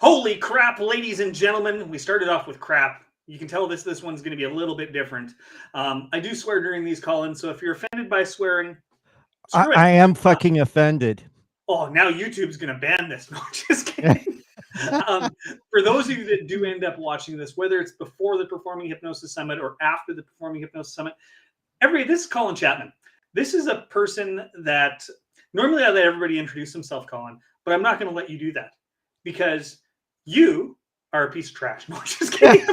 Holy crap, ladies and gentlemen. We started off with crap. You can tell this one's going to be a little bit different. I do swear during these, Colin, so if you're offended by swearing, screw it. I am fucking offended. Oh, now YouTube's going to ban this. No, just kidding. For those of you that do end up watching this, whether it's before the Performing Hypnosis Summit or after the Performing Hypnosis Summit, this is Colin Chapman. This is a person that normally I let everybody introduce themselves, Colin, but I'm not going to let you do that because you are a piece of trash. No, just kidding.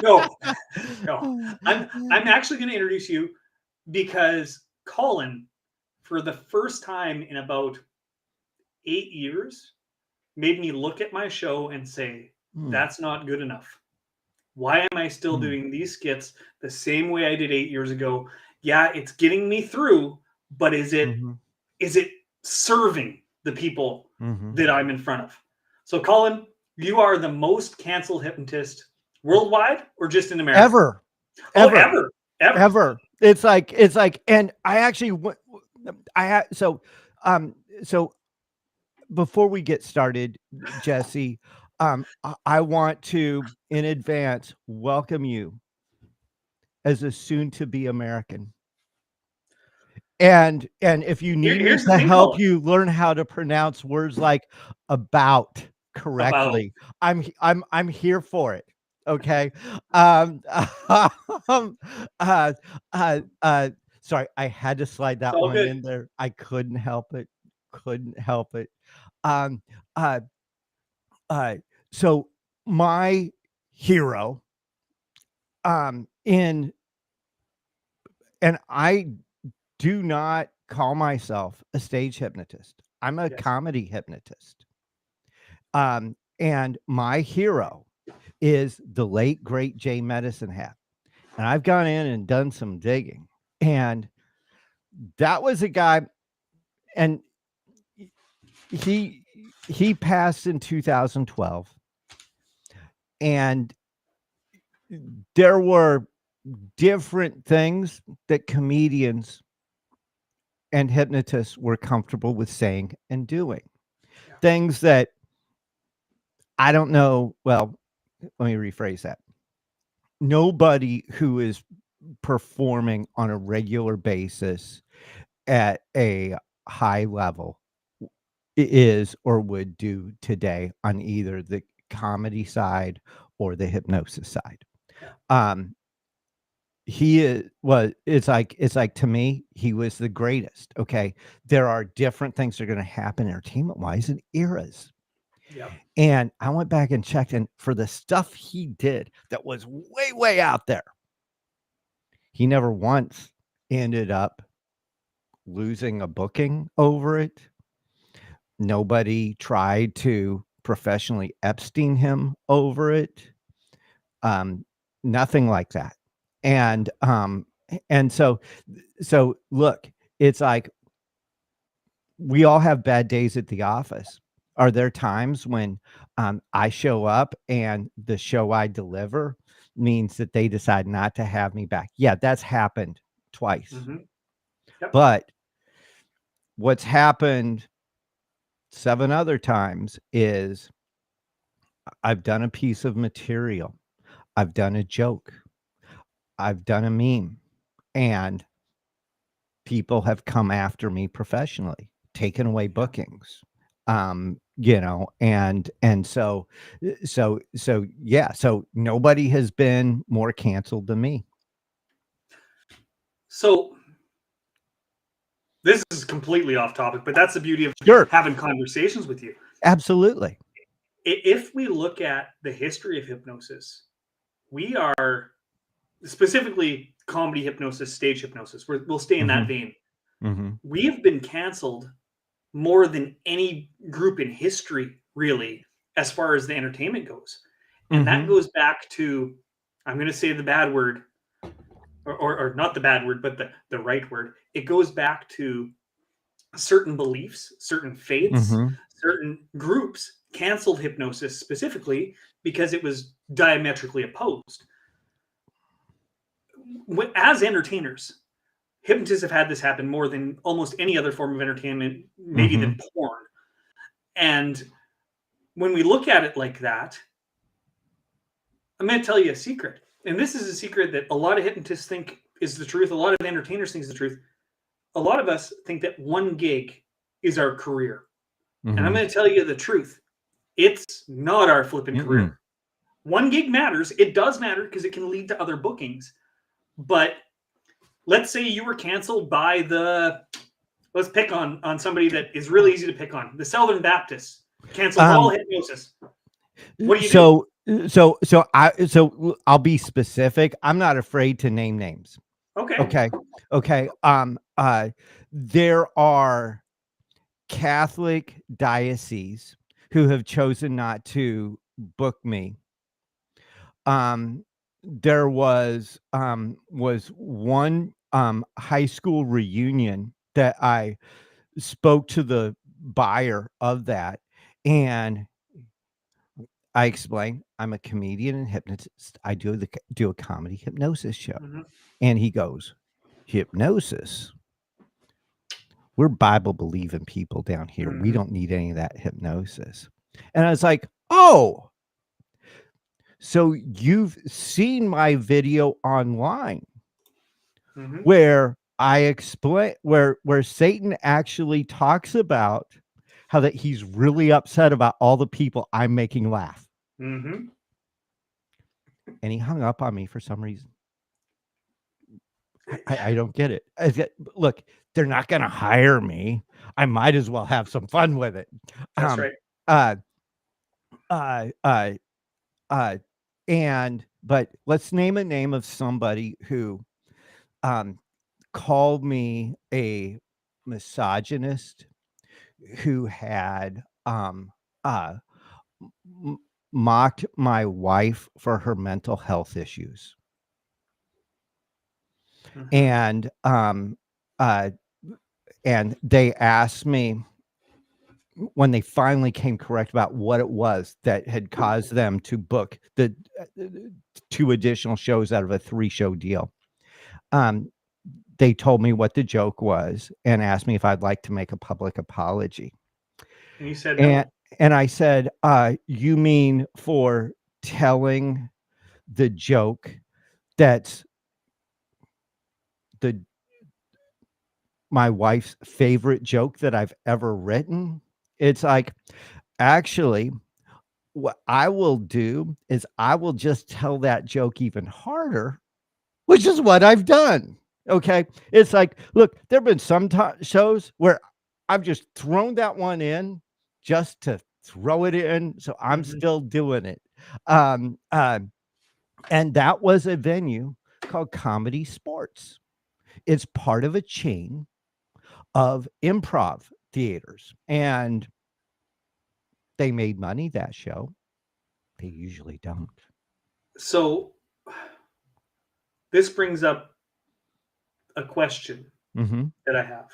No. I'm actually going to introduce you because Colin, for the first time in about 8 years, made me look at my show and say, that's not good enough. Why am I still doing these skits the same way I did 8 years ago? Yeah, it's getting me through, but is it serving the people that I'm in front of? So, Colin, you are the most canceled hypnotist worldwide or just in America? Ever. Ever. It's like, and I actually, so before we get started, Jesse, I want to, in advance, welcome you as a soon-to-be American. And if you need me to help you learn how to pronounce words like about correctly, I'm here for it. Okay. Sorry, I had to slide that one in there. I couldn't help it. So my hero, and I do not call myself a stage hypnotist. I'm a comedy hypnotist. And my hero is the late, great Jay Medicine Hat. And I've gone in and done some digging. And that was a guy, and he passed in 2012. And there were different things that comedians and hypnotists were comfortable with saying and doing. Things that I don't know. Well, let me rephrase that. Nobody who is performing on a regular basis at a high level is or would do today on either the comedy side or the hypnosis side. It's like to me, he was the greatest. Okay. There are different things that are going to happen entertainment wise in eras. Yep. And I went back and checked, and for the stuff he did that was way, way out there, he never once ended up losing a booking over it. Nobody tried to professionally Epstein him over it. Nothing like that. And so look, it's like we all have bad days at the office. Are there times when I show up and the show I deliver means that they decide not to have me back? Yeah, that's happened twice. Yep. But what's happened 7 other times is I've done a piece of material. I've done a joke. I've done a meme, and people have come after me professionally, taken away bookings. And so yeah, so nobody has been more canceled than me. So this is completely off topic, but that's the beauty of having conversations with you. Absolutely. If we look at the history of hypnosis, we are specifically comedy hypnosis, stage hypnosis. We'll stay in that vein. We've been canceled more than any group in history, really, as far as the entertainment goes. And that goes back to, I'm going to say the bad word, or not the bad word, but the right word. It goes back to certain beliefs, certain faiths, certain groups canceled hypnosis specifically because it was diametrically opposed. As entertainers, hypnotists have had this happen more than almost any other form of entertainment, maybe than porn. And when we look at it like that, I'm going to tell you a secret. And this is a secret that a lot of hypnotists think is the truth. A lot of entertainers think is the truth. A lot of us think that one gig is our career. And I'm going to tell you the truth. It's not our flipping career. One gig matters. It does matter because it can lead to other bookings. But let's say you were canceled by let's pick on somebody that is really easy to pick on. The Southern Baptists canceled all hypnosis. What do you do? So I'll be specific. I'm not afraid to name names. Okay. There are Catholic dioceses who have chosen not to book me. There was one high school reunion that I spoke to the buyer of that, and I explained I'm a comedian and hypnotist. I do a comedy hypnosis show. And he goes, hypnosis? We're Bible believing people down here. We don't need any of that hypnosis. And I was like, oh, so you've seen my video online where I explain where Satan actually talks about how that he's really upset about all the people I'm making laugh. And he hung up on me for some reason. I don't get it. Look, they're not going to hire me. I might as well have some fun with it. That's right. But let's name a name of somebody who called me a misogynist, who had mocked my wife for her mental health issues. And they asked me, when they finally came correct about what it was that had caused them to book the 2 additional shows out of a 3-show deal, they told me what the joke was and asked me if I'd like to make a public apology. And you said no. And I said, you mean for telling the joke that's my wife's favorite joke that I've ever written? It's like, actually, what I will do is I will just tell that joke even harder, which is what I've done. Okay. It's like, look, there have been some shows where I've just thrown that one in just to throw it in. So I'm still doing it. And that was a venue called Comedy Sports. It's part of a chain of improv theaters, and they made money that show. They usually don't. So this brings up a question that I have.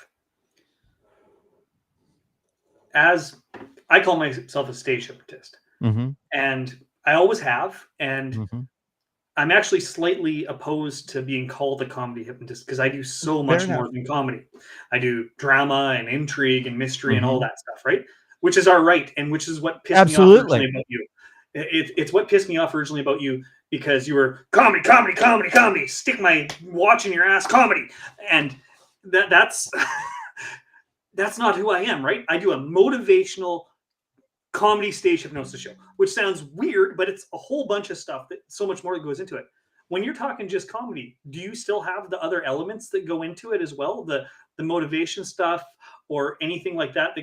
As I call myself a stage hypnotist, and I always have, and I'm actually slightly opposed to being called a comedy hypnotist because I do so much more than comedy. I do drama and intrigue and mystery and all that stuff, right? Which is our right, and which is what pissed me off originally about you. It's what pissed me off originally about you, because you were comedy, stick my watch in your ass, comedy, and that's that's not who I am, right? I do a motivational comedy stage hypnosis show, which sounds weird, but it's a whole bunch of stuff, that so much more that goes into it. When you're talking just comedy, do you still have the other elements that go into it as well? The motivation stuff or anything like that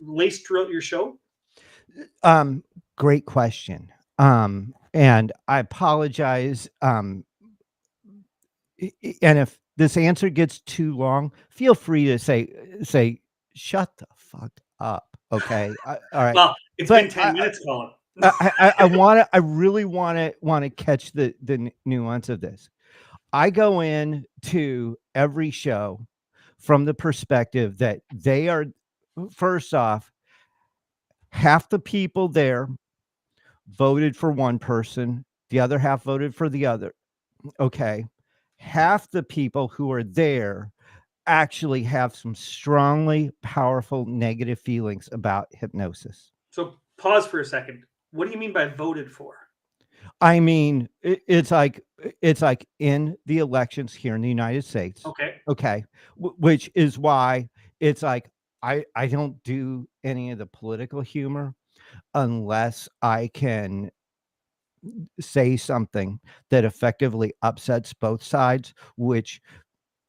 laced throughout your show? Great question. And I apologize. And if this answer gets too long, feel free to say, shut the fuck up. Okay. All right. Well, it's been 10 minutes, Colin. I really want to catch the nuance of this. I go in to every show from the perspective that they are, first off, half the people there voted for one person, the other half voted for the other. Okay. Half the people who are there actually have some strongly powerful negative feelings about hypnosis. So Pause for a second. What do you mean by voted for? I mean, it's like in the elections here in the United States. Okay. Okay. Which is why it's like I don't do any of the political humor unless I can say something that effectively upsets both sides, which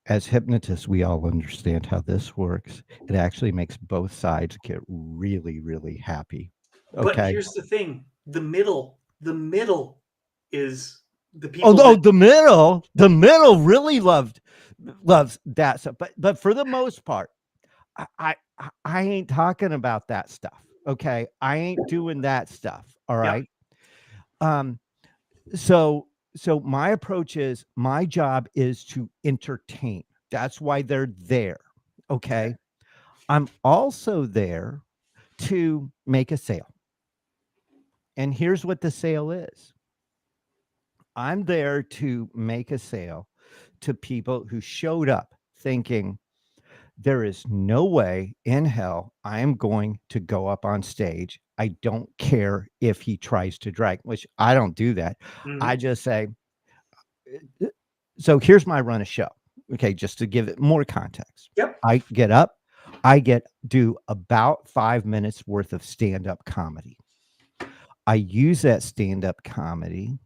as hypnotists, we all understand how this works. It actually makes both sides get really, really happy. But Okay. here's the thing: the middle is the people Although that. the middle really loves that stuff, but for the most part, I ain't talking about that stuff. Okay, I ain't doing that stuff. All Yep. right. Um. So my approach is my job is to entertain. That's why they're there. Okay. I'm also there to make a sale. And here's what the sale is. I'm there to make a sale to people who showed up thinking there is no way in hell I am going to go up on stage. I don't care if he tries to drag, which I don't do that. I Mhm. just say, so here's my run of show. Okay, just to give it more context. Yep. I get up, do about 5 minutes worth of stand-up comedy. I use that stand-up comedy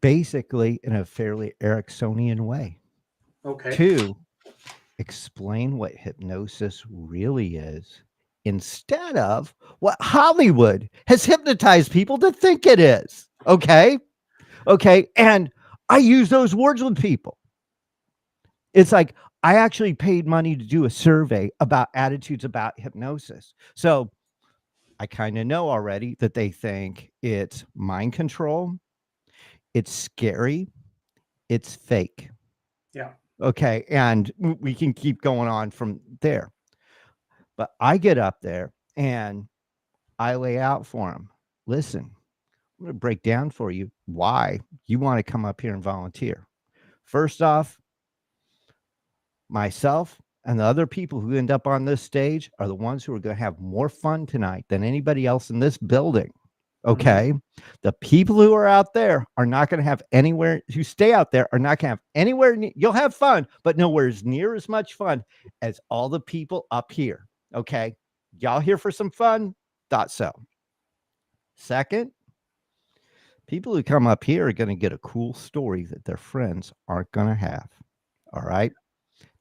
basically in a fairly Ericksonian way Okay. to explain what hypnosis really is instead of what Hollywood has hypnotized people to think it is. Okay. Okay. And I use those words with people. It's like I actually paid money to do a survey about attitudes about hypnosis. So I kind of know already that they think it's mind control, it's scary, it's fake. Yeah. Okay. And we can keep going on from there. But I get up there and I lay out for them. Listen, I'm going to break down for you why you want to come up here and volunteer. First off, myself and the other people who end up on this stage are the ones who are going to have more fun tonight than anybody else in this building. Mhm. Okay. The people who are out there are not going to have anywhere who stay out there are not going to have anywhere. You'll have fun, but nowhere near as much fun as all the people up here. Okay. Y'all here for some fun? Thought so. Second, people who come up here are going to get a cool story that their friends aren't going to have. All right.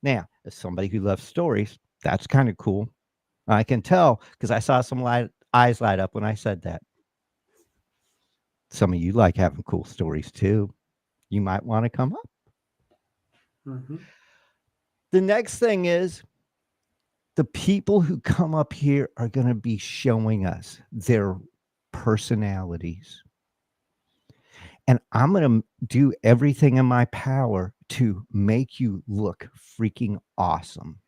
Now, as somebody who loves stories, that's kind of cool. I can tell because I saw some eyes light up when I said that. Some of you like having cool stories too. You might want to come up. Mhm. The next thing is the people who come up here are going to be showing us their personalities. And I'm going to do everything in my power to make you look freaking awesome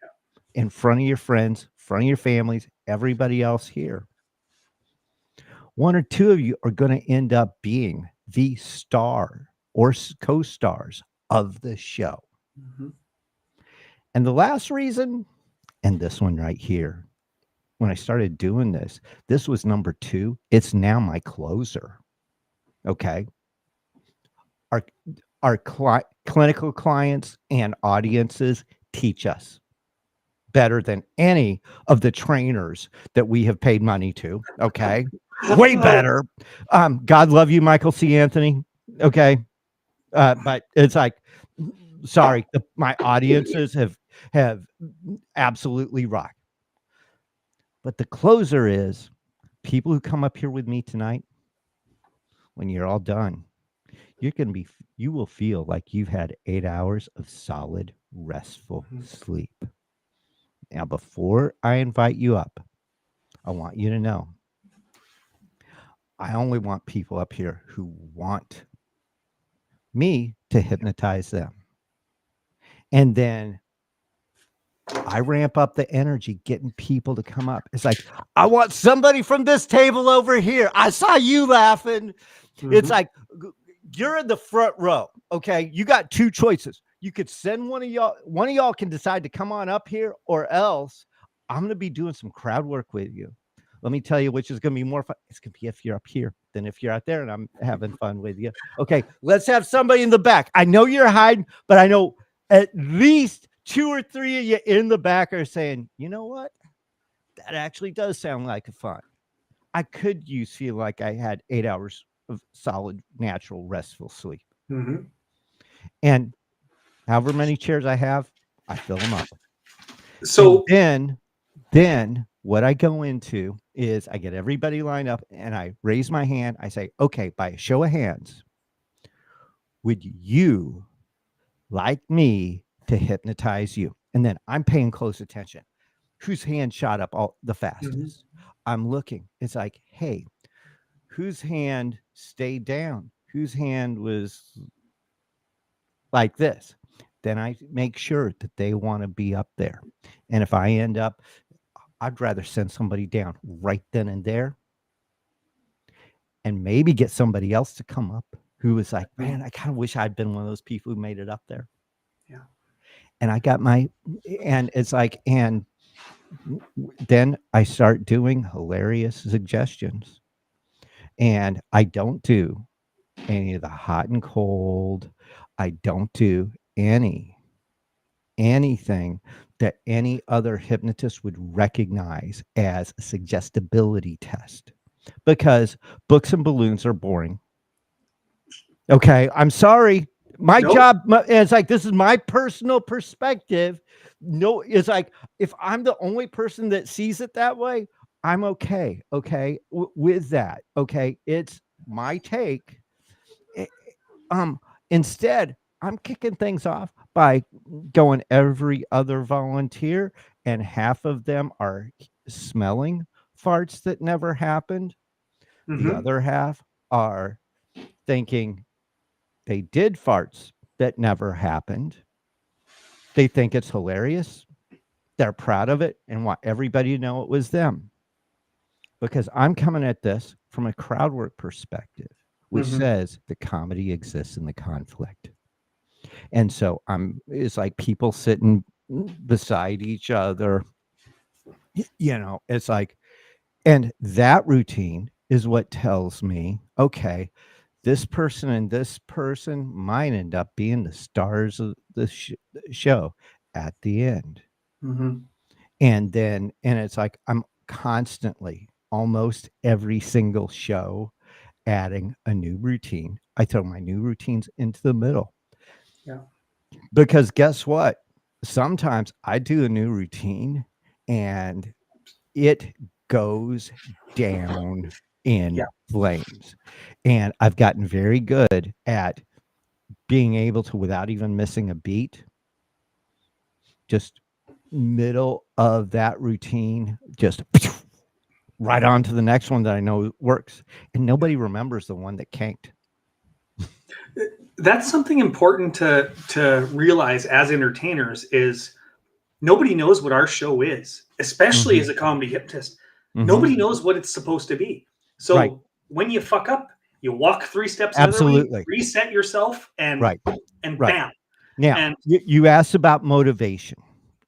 in front of your friends, front of your families, everybody else here. One or two of you are going to end up being the star or co-stars of the show. Mhm. And the last reason, and this one right here, when I started doing this, this was number 2. It's now my closer. Okay. Our clinical clients and audiences teach us better than any of the trainers that we have paid money to. Okay. Way better. God love you, Michael C. Anthony. Okay. But it's like, sorry, my audiences have absolutely rocked. But the closer is people who come up here with me tonight, when you're all done, you will feel like you've had 8 hours of solid, restful Mhm. sleep. Now, before I invite you up, I want you to know I only want people up here who want me to hypnotize them. And then I ramp up the energy, getting people to come up. It's like, I want somebody from this table over here. I saw you laughing. It's Mhm. like, you're in the front row. Okay. You got 2 choices. You could send one of y'all can decide to come on up here, or else I'm going to be doing some crowd work with you. Let me tell you, which is going to be more fun. It's going to be if you're up here than if you're out there and I'm having fun with you. Okay, let's have somebody in the back. I know you're hiding, but I know at least 2 or 3 of you in the back are saying, you know what? That actually does sound like a fun. I could feel like I had 8 hours of solid, natural, restful sleep. Mm-hmm. And however many chairs I have, I fill them up. So And then what I go into is I get everybody lined up and I raise my hand. I say, okay, by a show of hands, would you like me to hypnotize you? And then I'm paying close attention. Whose hand shot up all the fastest? I'm looking. It's like, hey, whose hand stayed down? Whose hand was like this? Then I make sure that they want to be up there. And if I end up, I'd rather send somebody down right then and there and maybe get somebody else to come up who was like, man, I kind of wish I'd been one of those people who made it up there. Yeah. And I got and it's like, and then I start doing hilarious suggestions. And I don't do any of the hot and cold. I don't do anything that any other hypnotist would recognize as a suggestibility test, because books and balloons are boring. Okay, I'm sorry. My job, it's like, this is my personal perspective. No, it's like, if I'm the only person that sees it that way, I'm okay. Okay, with that. Okay, it's my take. Instead, I'm kicking things off by going every other volunteer, and half of them are smelling farts that never happened. The other half are thinking they did farts that never happened. They think it's hilarious. They're proud of it and want everybody to know it was them. Because I'm coming at this from a crowd work perspective, which says the comedy exists in the conflict. And so it's like people sitting beside each other, it's like, and that routine is what tells me, okay, this person and this person might end up being the stars of the show at the end. And it's like, I'm constantly, almost every single show, adding a new routine. I throw my new routines into the middle. Yeah. Because guess what? Sometimes I do a new routine and it goes down in flames. And I've gotten very good at being able to, without even missing a beat, just middle of that routine, just right on to the next one that I know works. And nobody remembers the one that canked. That's something important to realize as entertainers is nobody knows what our show is, especially as a comedy hypnotist. Nobody knows what it's supposed to be. So when you fuck up, you walk 3 steps another way, reset yourself, and bam. Now, you asked about motivation.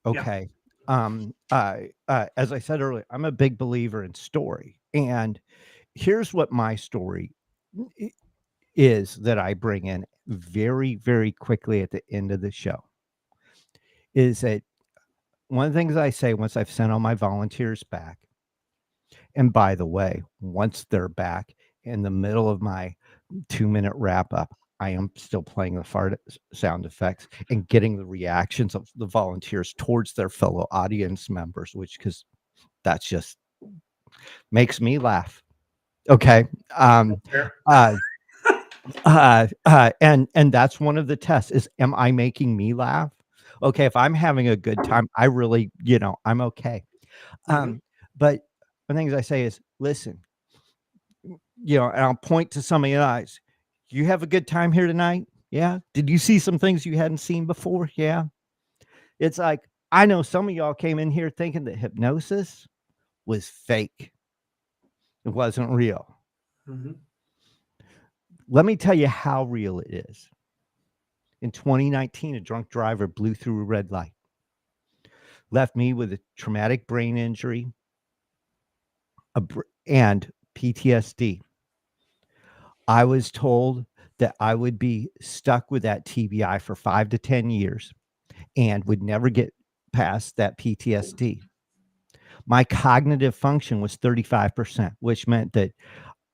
Okay. As I said earlier, I'm a big believer in story. And here's what my story is that I bring in very, very quickly at the end of the show. Is that one of the things I say once I've sent all my volunteers back, and by the way, once they're back in the middle of my 2-minute wrap up, I am still playing the fart sound effects and getting the reactions of the volunteers towards their fellow audience members, because that's just makes me laugh. Okay. And that's one of the tests is, am I making me laugh? Okay. If I'm having a good time, I really, I'm okay. But the things I say is, listen, and I'll point to some of your eyes. You have a good time here tonight? Yeah. Did you see some things you hadn't seen before? Yeah. It's like, I know some of y'all came in here thinking that hypnosis was fake. It wasn't real. Let me tell you how real it is. In 2019, a drunk driver blew through a red light. left me with a traumatic brain injury and PTSD. I was told that I would be stuck with that TBI for 5 to 10 years and would never get past that PTSD. My cognitive function was 35%, which meant that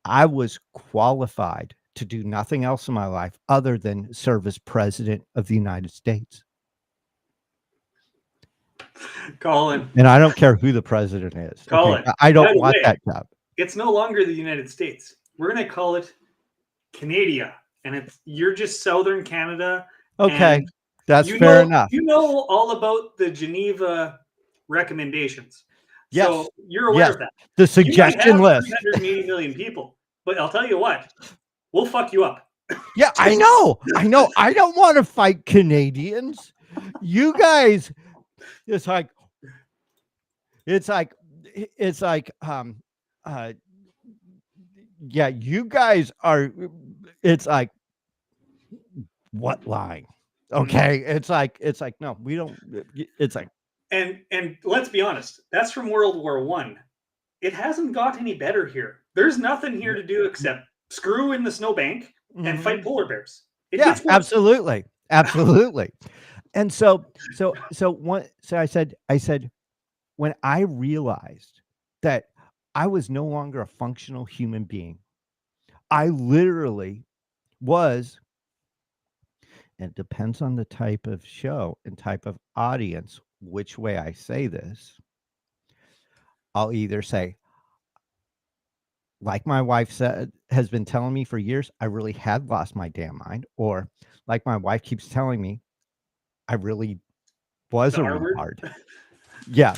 I was qualified to do nothing else in my life other than serve as president of the United States. Colin, And I don't care who the president is. Okay. Colin, I by don't the want way, that job. it's no longer the United States. We're going to call it Canada, and you're just Southern Canada. Okay. And That's fair enough. You know all about the Geneva recommendations. Yes. So you're aware Yes. of that. The suggestion list. 380 million people, but I'll tell you what, we'll fuck you up. Yeah, I know. I know. I don't want to fight Canadians. You guys, it's like, yeah, you guys are, it's like, what line? Okay. It's like, no, we don't, it's like, and let's be honest, that's from World War One. It hasn't got any better here. There's nothing here to do except screw in the snowbank and fight polar bears. Yeah, absolutely. Absolutely. And so I said, when I realized that I was no longer a functional human being, I literally was, and it depends on the type of show and type of audience, which way I say this. I'll either say, like my wife said, has been telling me for years, I really had lost my damn mind, or like my wife keeps telling me, I really was a retard. Yeah.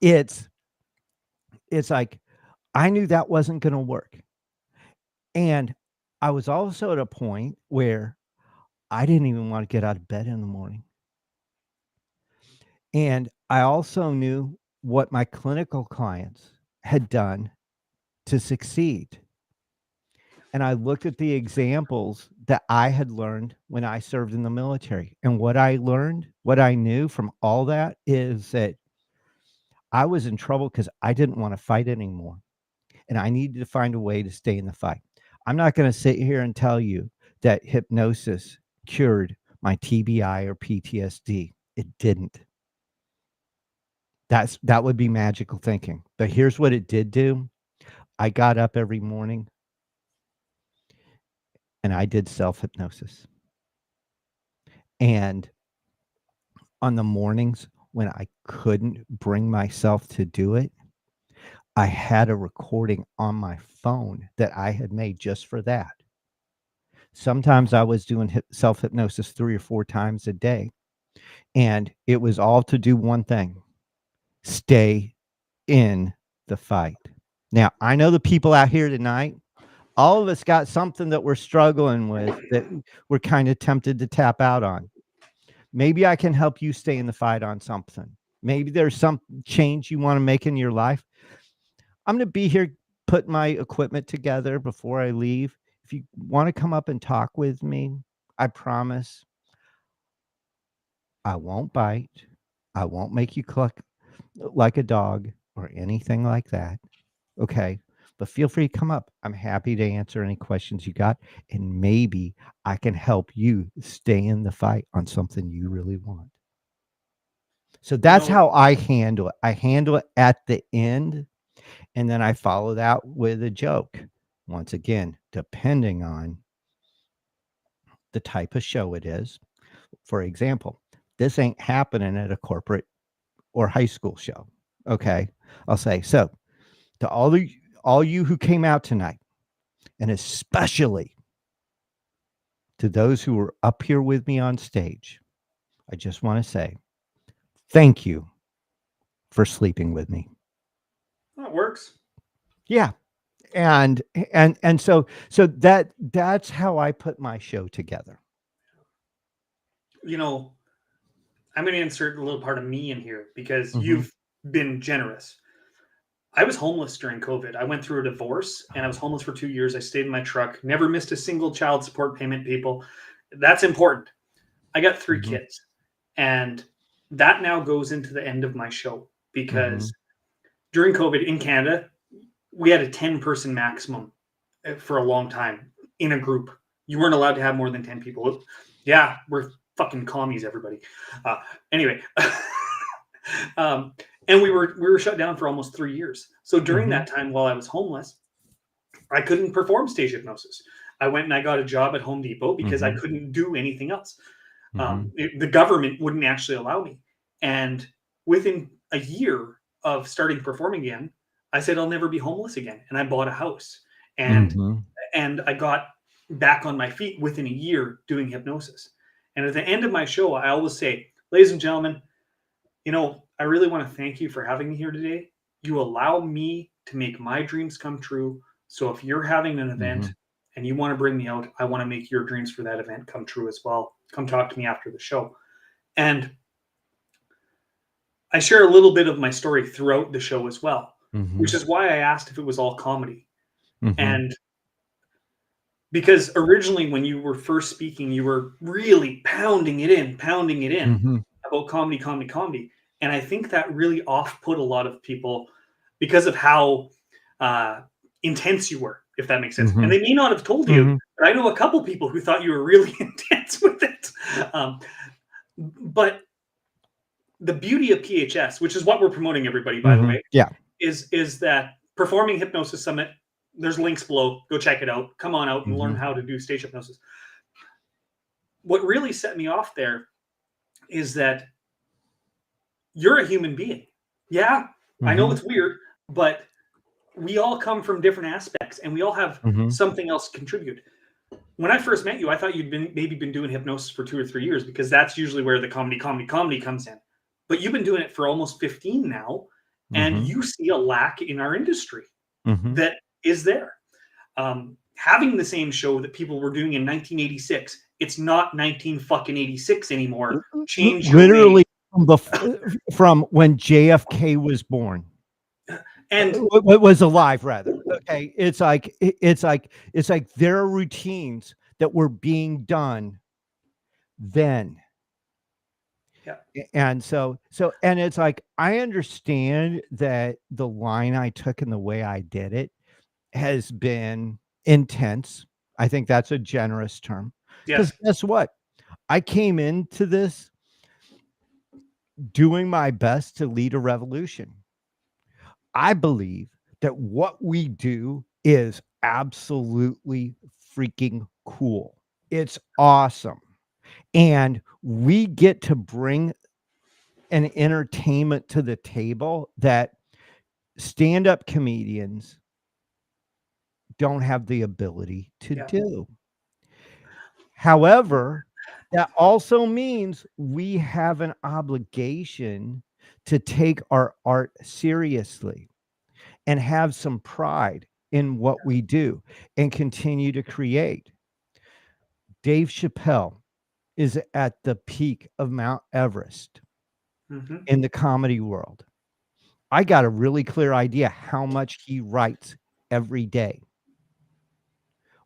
It's like, I knew that wasn't going to work. And I was also at a point where I didn't even want to get out of bed in the morning. And I also knew what my clinical clients had done to succeed. And I looked at the examples that I had learned when I served in the military. And what I learned, what I knew from all that is that I was in trouble because I didn't want to fight anymore. And I needed to find a way to stay in the fight. I'm not going to sit here and tell you that hypnosis cured my TBI or PTSD. It didn't. That would be magical thinking. But here's what it did do. I got up every morning and I did self-hypnosis. And on the mornings when I couldn't bring myself to do it, I had a recording on my phone that I had made just for that. Sometimes I was doing self-hypnosis 3 or 4 times a day, and it was all to do one thing: stay in the fight. Now, I know the people out here tonight, all of us got something that we're struggling with that we're kind of tempted to tap out on. Maybe I can help you stay in the fight on something. Maybe there's some change you want to make in your life. I'm going to be here putting my equipment together before I leave. If you want to come up and talk with me, I promise I won't bite. I won't make you cluck like a dog or anything like that. Okay. But feel free to come up. I'm happy to answer any questions you got. And maybe I can help you stay in the fight on something you really want. So that's how I handle it. I handle it at the end, and then I follow that with a joke. Once again, depending on the type of show it is. For example, this ain't happening at a corporate or high school show. Okay. I'll say, so to all you who came out tonight, and especially to those who were up here with me on stage, I just want to say thank you for sleeping with me. That works. Yeah. And so that's how I put my show together. You know, I'm going to insert a little part of me in here because you've been generous. I was homeless during COVID. I went through a divorce and I was homeless for 2 years. I stayed in my truck, never missed a single child support payment, people. That's important. I got 3 kids. And that now goes into the end of my show because Mhm. during COVID in Canada, we had a 10-person maximum for a long time in a group. You weren't allowed to have more than 10 people. Yeah, we're fucking commies, everybody. Anyway, and we were shut down for almost 3 years. So during Mhm. that time, while I was homeless, I couldn't perform stage hypnosis. I went and I got a job at Home Depot because I Mhm. couldn't do anything else. Mhm. The government wouldn't actually allow me. And within a year of starting performing again, I said I'll never be homeless again, and I bought a house, and Mhm. I got back on my feet within a year doing hypnosis. And at the end of my show, I always say, ladies and gentlemen, I really want to thank you for having me here today. You allow me to make my dreams come true. So if you're having an event Mhm. and you want to bring me out, I want to make your dreams for that event come true as well. Come talk to me after the show. And I share a little bit of my story throughout the show as well, which Mhm. is why I asked if it was all comedy. Mhm. And because originally, when you were first speaking, you were really pounding it in Mhm. about comedy, comedy, comedy. And I think that really off put a lot of people because of how uh, intense you were, if that makes sense. And Mhm. they may not have told you, Mhm. but I know a couple people who thought you were really intense with it. But the beauty of PHS, which is what we're promoting, everybody, by the Mhm. way, Yeah. is that Performing Hypnosis Summit. There's links below. Go check it out. Come on out and learn Mhm. how to do stage hypnosis. What really set me off there is that you're a human being. Yeah, I know Mhm. it's weird, but we all come from different aspects and we all have Mhm. something else to contribute. When I first met you, I thought you'd been doing hypnosis for 2 or 3 years because that's usually where the comedy comes in. But you've been doing it for almost 15 now, and Mhm. you see a lack in our industry Mhm. that is there. Having the same show that people were doing in 1986, it's not 19 fucking 86 anymore. Change your ways. Literally from when JFK was born. And Was alive rather. Okay. It's like there are routines that were being done then. yeah, And it's like I understand that the line I took and the way I did it has been intense. I think that's a generous term. Because yes, guess what? I came into this doing my best to lead a revolution. I believe that what we do is absolutely freaking cool. It's awesome. And we get to bring an entertainment to the table that stand-up comedians don't have the ability to yeah, do. However, that also means we have an obligation to take our art seriously and have some pride in what we do and continue to create. Dave Chappelle is at the peak of Mount Everest hmm in the comedy world. I got a really clear idea how much he writes every day.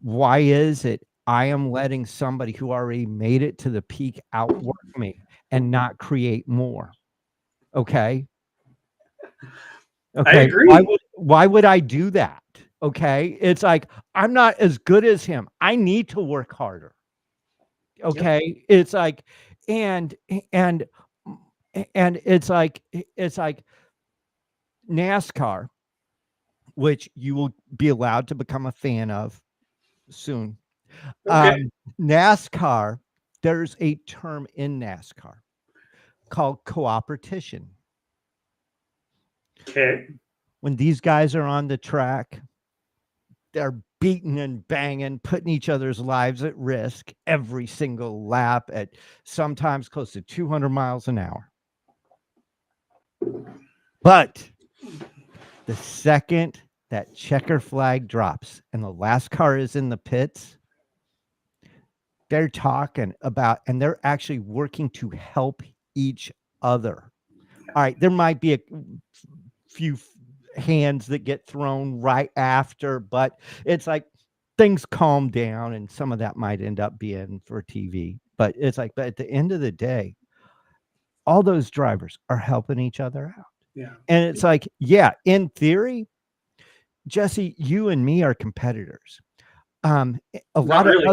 Why is it I am letting somebody who already made it to the peak outwork me and not create more? Okay. I Okay. agree. Why would I do that? Okay. It's like I'm not as good as him. I need to work harder. Yep. Okay. It's like and and and it's like NASCAR, which you will be allowed to become a fan of soon. Okay. NASCAR, there's a term in NASCAR called cooperation. Okay. When these guys are on the track, they're beating and banging, putting each other's lives at risk every single lap at sometimes close to 200 miles an hour. But the second that checker flag drops and the last car is in the pits, they're talking about and they're actually working to help each other. All right, there might be a few hands that get thrown right after, but it's like things calm down and some of that might end up being for TV. But it's like, but at the end of the day, all those drivers are helping each other out. Yeah. And it's like, yeah, in theory, Jesse, you and me are competitors. A Not really.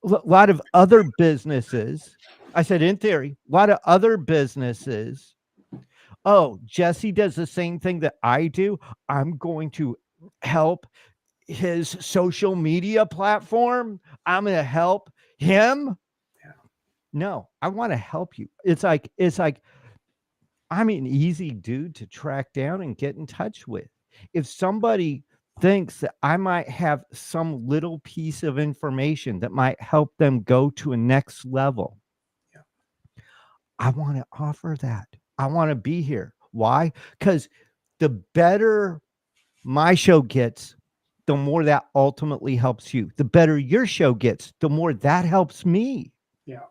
lot of other businesses, I said in theory, a lot of other businesses, oh, Jesse does the same thing that I do. I'm going to help his social media platform. I'm going to help him. Yeah. No, I want to help you. It's like I'm an easy dude to track down and get in touch with. If somebody thinks that I might have some little piece of information that might help them go to a next level, Yeah. I want to offer that. I want to be here. Why? Because the better my show gets, the more that ultimately helps you. The better your show gets, the more that helps me. Yeah.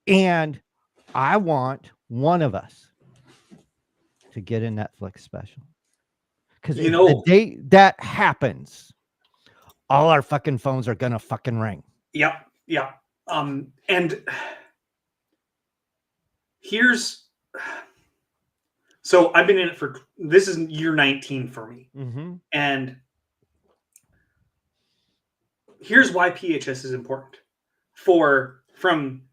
And I want one of us to get a Netflix special. Because You if the know, day that happens, all our fucking phones are gonna fucking ring. yeah, yeah. And here's so I've been in it for this is year 19 for me. Mm-hmm. And here's why PHS is important. From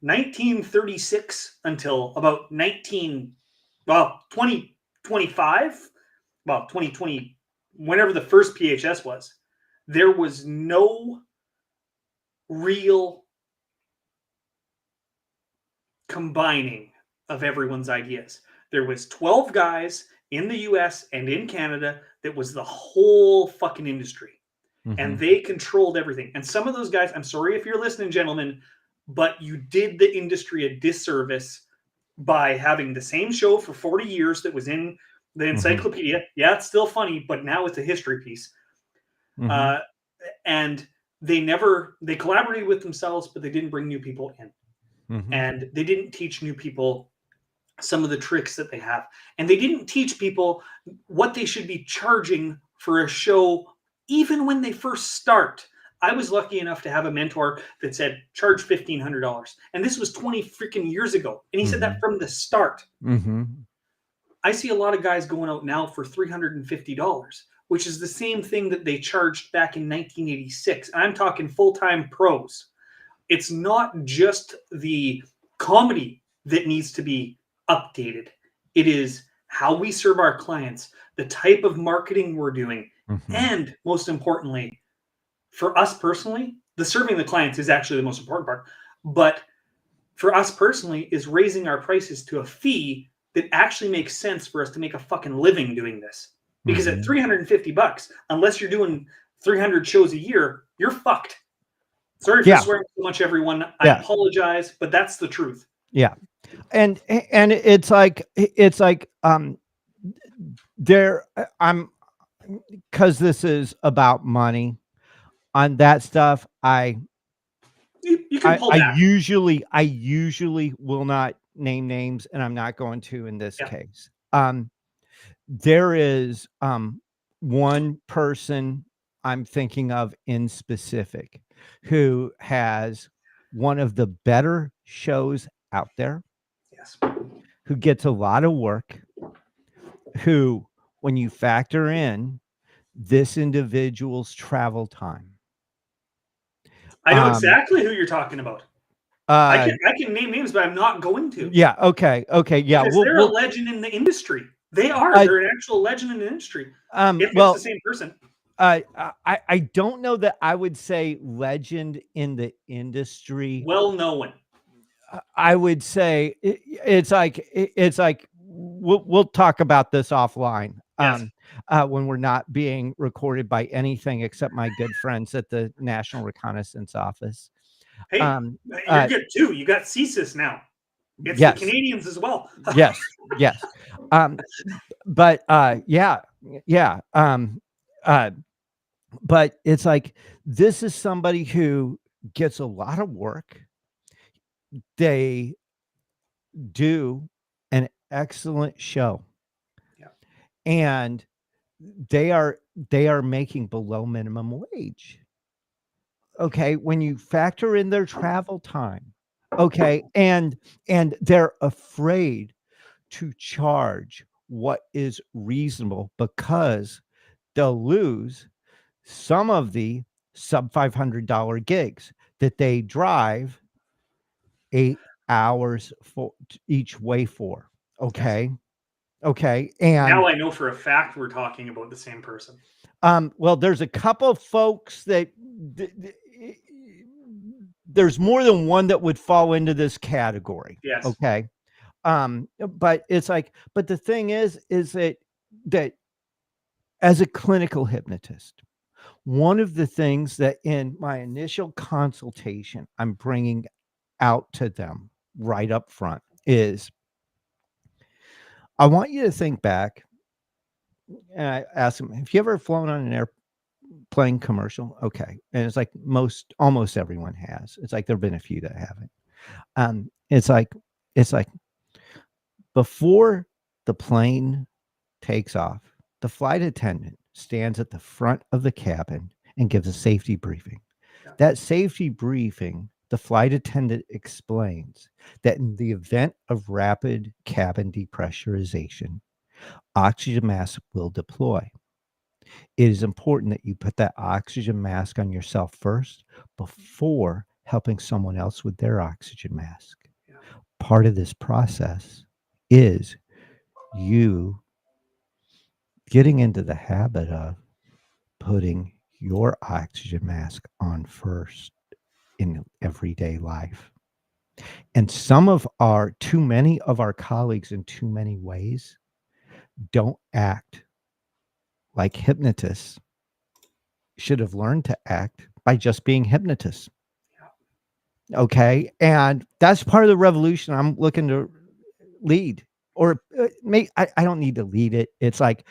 1936 until about 2025, well, 2020, whenever the first PHS was, there was no real combining of everyone's ideas. There was 12 guys in the US and in Canada that was the whole fucking industry. And they controlled everything. And some of those guys, I'm sorry if you're listening, gentlemen, but you did the industry a disservice by having the same show for 40 years that was in the encyclopedia. Yeah, it's still funny, but now it's a history piece. And they collaborated with themselves, but they didn't bring new people in. And they didn't teach new people some of the tricks that they have. And they didn't teach people what they should be charging for a show, even when they first start. I was lucky enough to have a mentor that said, charge $1,500. And this was 20 freaking years ago. And he said that from the start. I see a lot of guys going out now for $350, which is the same thing that they charged back in 1986. And I'm talking full-time pros. It's not just the comedy that needs to be updated. It is how we serve our clients, the type of marketing we're doing, and most importantly, for us personally, the serving the clients is actually the most important part. But for us personally, is raising our prices to a fee that actually makes sense for us to make a fucking living doing this. Because at $350, unless you're doing 300 shows a year, you're fucked. Sorry for swearing so much, everyone. I apologize, but that's the truth. Yeah. And it's like there I'm because this is about money on that stuff. You can pull back. I usually will not name names, and I'm not going to in this case. There is one person I'm thinking of in specific who has one of the better shows out there. Yes. Who gets a lot of work, who, when you factor in this individual's travel time. I know exactly who you're talking about. I can name names, but I'm not going to. Yeah. Okay. Yeah. Because they're a legend in the industry. They are. They're an actual legend in the industry. If it's the same person. I don't know that I would say legend in the industry. Well known. I would say it's like we'll talk about this offline. Yes. When we're not being recorded by anything except my good friends at the National Reconnaissance Office. Hey, you're good too. You got CSIS now. It's the Canadians as well. Yes. But but it's like this is somebody who gets a lot of work. They do an excellent show. Yeah. And they are making below minimum wage. Okay, when you factor in their travel time. Okay, and they're afraid to charge what is reasonable because they'll lose some of the sub $500 gigs that they drive 8 hours for each way for. Okay. Yes. Okay. Now And I know for a fact we're talking about the same person. well, there's a couple folks that there's more than one that would fall into this category. Yes. Okay. But it's like, but the thing is that as a clinical hypnotist, one of the things that in my initial consultation I'm bringing out to them right up front is I want you to think back. And I ask them, have you ever flown on an airplane commercial? Okay. And it's like almost everyone has. It's like there've been a few that haven't. It's like before the plane takes off, the flight attendant stands at the front of the cabin and gives a safety briefing. Yeah. That safety briefing, the flight attendant explains that in the event of rapid cabin depressurization, oxygen mask will deploy. It is important that you put that oxygen mask on yourself first before helping someone else with their oxygen mask. Yeah. Part of this process is you getting into the habit of putting your oxygen mask on first in everyday life. And too many of our colleagues in too many ways don't act like hypnotists should have learned to act by just being hypnotists. Okay. And that's part of the revolution I'm looking to lead. Or I don't need to lead it. It's like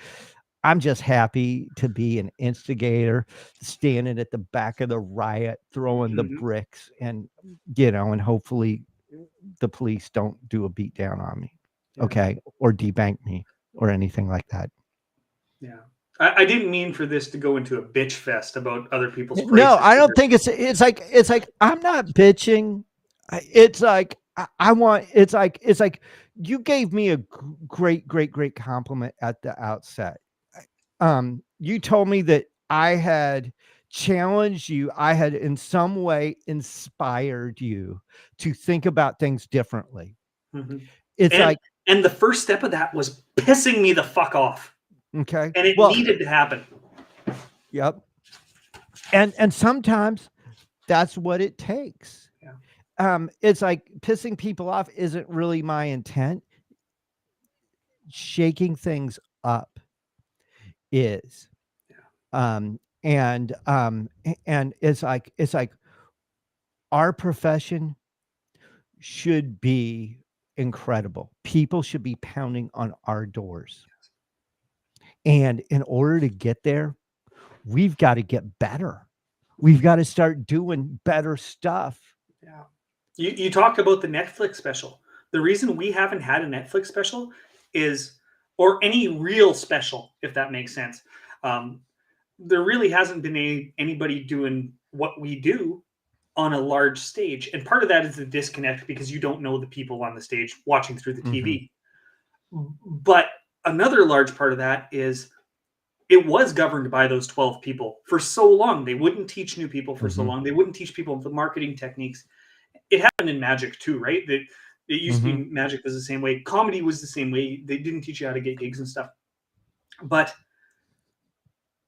I'm just happy to be an instigator, standing at the back of the riot, throwing the bricks, and and hopefully the police don't do a beat down on me, okay, or debank me or anything like that. Yeah. I didn't mean for this to go into a bitch fest about other people's prices. No, I don't think it's like I'm not bitching. It's like I want. It's like you gave me a great compliment at the outset. You told me that I had challenged you. I had in some way inspired you to think about things differently. It's and the first step of that was pissing me the fuck off. Okay. And it needed to happen. Yep. And sometimes that's what it takes. Yeah. It's like pissing people off isn't really my intent. Shaking things up is. Yeah. And it's like our profession should be incredible. People should be pounding on our doors. And in order to get there, we've got to get better. We've got to start doing better stuff. Yeah. You talk about the Netflix special. The reason we haven't had a Netflix special is, or any real special, if that makes sense. There really hasn't been anybody doing what we do on a large stage. And part of that is the disconnect because you don't know the people on the stage watching through the TV. But another large part of that is it was governed by those 12 people for so long. They wouldn't teach new people for so long. They wouldn't teach people the marketing techniques. It happened in magic too, right? It used to be magic was the same way. Comedy was the same way. They didn't teach you how to get gigs and stuff. But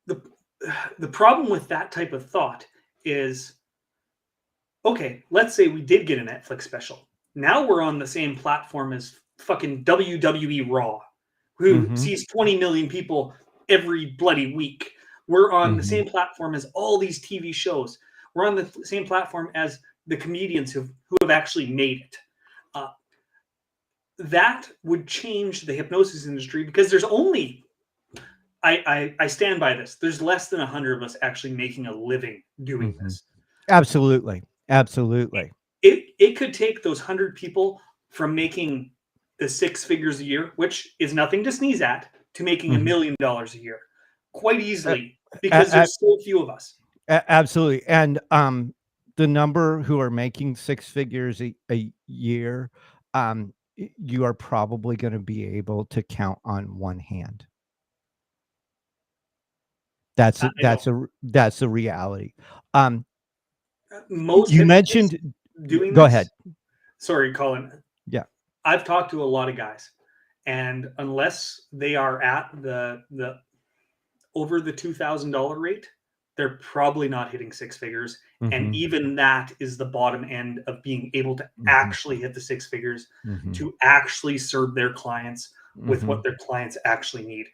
the problem with that type of thought is, okay, let's say we did get a Netflix special. Now we're on the same platform as fucking WWE Raw, who sees 20 million people every bloody week. We're on the same platform as all these TV shows. We're on the same platform as the comedians who have actually made it. That would change the hypnosis industry because there's only, I stand by this, there's less than 100 of us actually making a living doing this. Absolutely. Absolutely. It could take those 100 people from making the 6 figures a year, which is nothing to sneeze at, to making $1 million a year quite easily because there's so few of us. Absolutely. And the number who are making 6 figures a year you are probably going to be able to count on one hand. That's the reality. Most You hypnotists mentioned. doing Go this. ahead. Sorry, Colin. Yeah. I've talked to a lot of guys, and unless they are at the over the $2,000 rate, they're probably not hitting six figures. And even that is the bottom end of being able to actually hit the six figures, to actually serve their clients with what their clients actually need.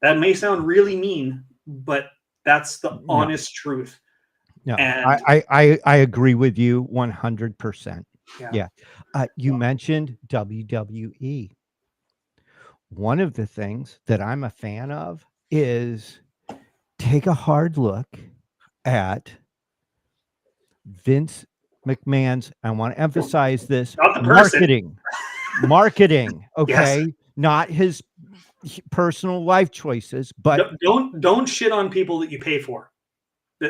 That may sound really mean, but that's the honest truth. No, And I agree with you 100%. yeah. You mentioned WWE. One of the things that I'm a fan of is take a hard look at Vince McMahon's, I want to emphasize this, Not the person. marketing, okay? Yes. Not his personal life choices, but don't shit on people that you pay for.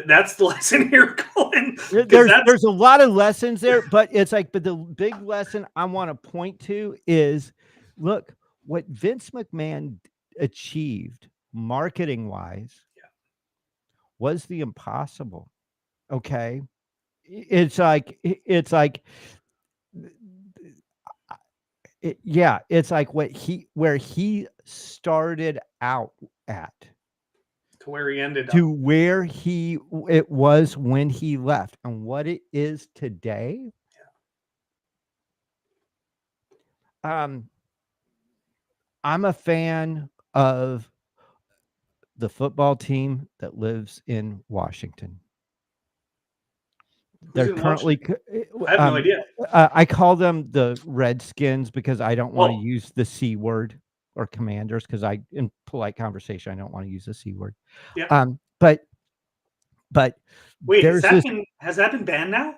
That's the lesson here, Colin. There's a lot of lessons there, but it's like, but the big lesson I want to point to is, look, what Vince McMahon achieved marketing wise was the impossible. Okay. It's like, it's like where he started out at to where he ended to up. where it was when he left and what it is today. I'm a fan of the football team that lives in Washington. They're currently, I have no idea. I call them the Redskins because I don't want to Oh. use the C word, or Commanders, because in polite conversation I don't want to use the C word. Yeah. But wait, there's has that been banned now?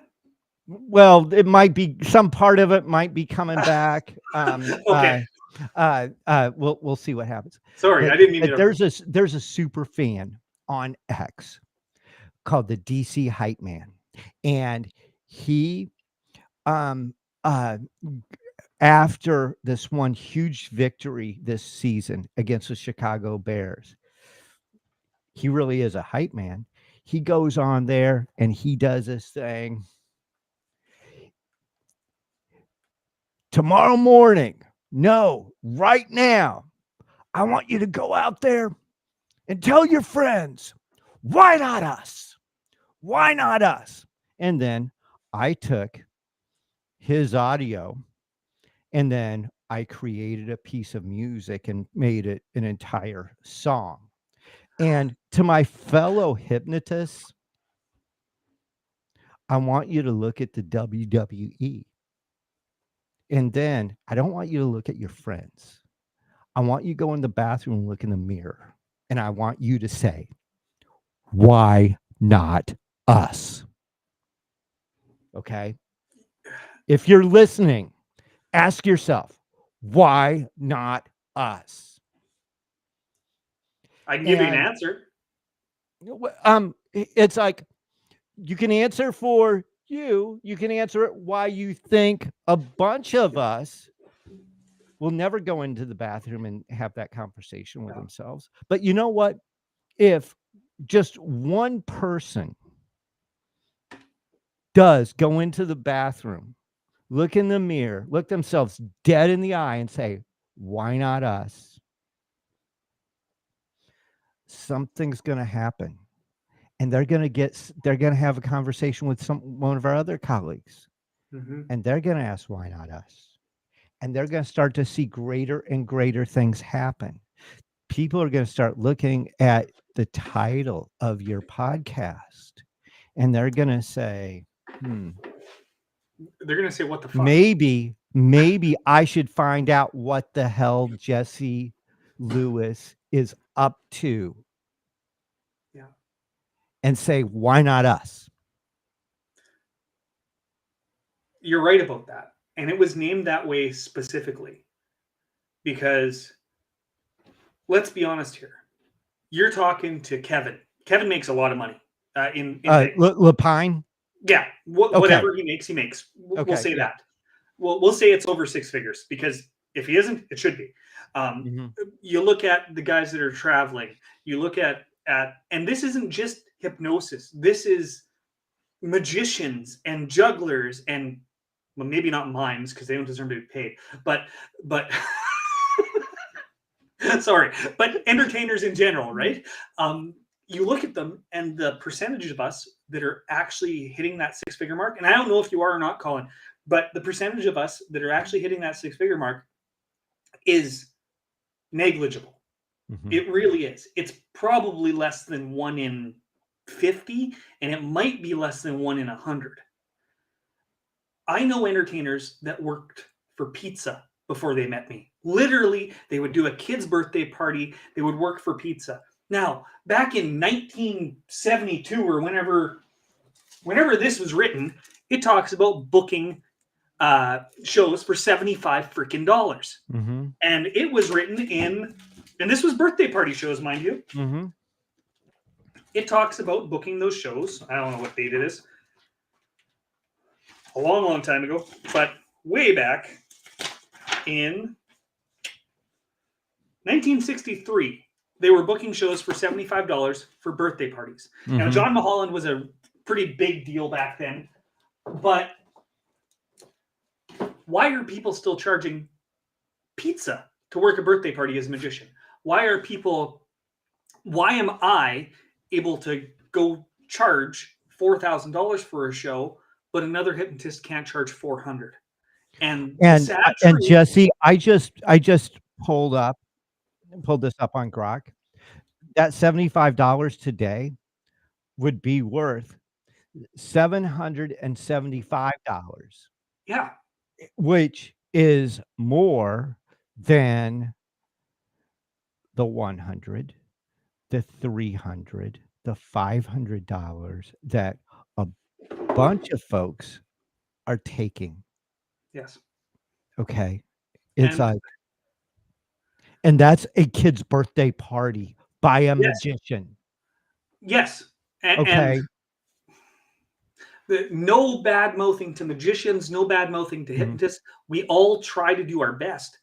Well, it might be, some part of it might be coming back. Okay. We'll see what happens. Sorry, I didn't mean to. There's a super fan on X called the DC Hype Man, and he after this one huge victory this season against the Chicago Bears, he really is a hype man. He goes on there and he does this thing. Tomorrow morning, no, right now, I want you to go out there and tell your friends, why not us? Why not us? And then I took his audio and then I created a piece of music and made it an entire song. And to my fellow hypnotists, I want you to look at the WWE. And then I don't want you to look at your friends. I want you to go in the bathroom and look in the mirror. And I want you to say, why not us? Okay. If you're listening, ask yourself, why not us? I can give you an answer. It's like, you can answer for you. You can answer it why you think a bunch of us will never go into the bathroom and have that conversation with themselves. But you know what? If just one person does go into the bathroom, look in the mirror, look themselves dead in the eye and say, why not us? Something's going to happen. And they're going to have a conversation with one of our other colleagues. And they're going to ask, why not us? And they're going to start to see greater and greater things happen. People are going to start looking at the title of your podcast and they're going to say, they're going to say, what the fuck? Maybe I should find out what the hell Jesse Lewis is up to. Yeah. And say, why not us? You're right about that. And it was named that way specifically because, let's be honest here. You're talking to Kevin. Kevin makes a lot of money in Lapine. Yeah, whatever he makes, we'll say that. well, we'll say it's over 6 figures, because if he isn't, it should be. Mm-hmm. You look at the guys that are traveling, you look at, and this isn't just hypnosis. This is magicians and jugglers and, well, maybe not mimes because they don't deserve to be paid, but sorry, but entertainers in general, right? You look at them and the percentage of us that are actually hitting that 6-figure mark, and I don't know if you are or not, Colin, but the percentage of us that are actually hitting that 6-figure mark is negligible. Mm-hmm. It really is. It's probably less than 1 in 50, and it might be less than 1 in 100. I know entertainers that worked for pizza before they met me. Literally, they would do a kid's birthday party, they would work for pizza. Now, back in 1972 or whenever this was written, it talks about booking shows for $75 freaking dollars. Mm-hmm. And it was written in, and this was birthday party shows, mind you. Mm-hmm. It talks about booking those shows. I don't know what date it is. A long, long time ago, but way back in 1963, they were booking shows for $75 for birthday parties. Mm-hmm. Now, John Mulholland was a pretty big deal back then, but why are people still charging pizza to work a birthday party as a magician? Why am I able to go charge $4,000 for a show, but another hypnotist can't charge $400? And Jesse, I just pulled this up on Grok. That $75 today would be worth $775. Yeah, which is more than the 100, the 300, the $500 that a bunch of folks are taking. yes. Okay. It's and that's a kid's birthday party by a magician. Yes. Okay. And no bad mouthing to magicians, no bad mouthing to hypnotists. We all try to do our best,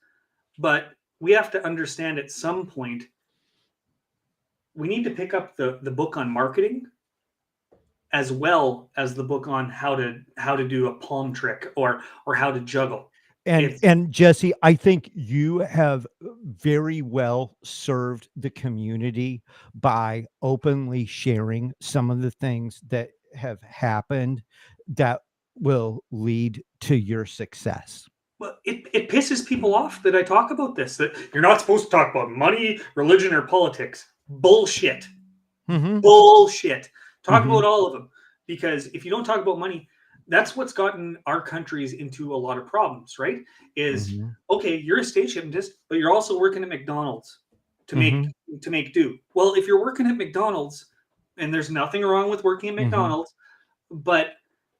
but we have to understand at some point we need to pick up the book on marketing as well as the book on how to do a palm trick or how to juggle. And Jesse, I think you have very well served the community by openly sharing some of the things that have happened that will lead to your success. Well, it pisses people off that I talk about this, that you're not supposed to talk about money, religion, or politics. Bullshit. Mm-hmm. Bullshit. Talk about all of them. Because if you don't talk about money, that's what's gotten our countries into a lot of problems, right? Is okay, you're a stage hypnotist, but you're also working at McDonald's to make do. Well, if you're working at McDonald's, and there's nothing wrong with working at McDonald's, but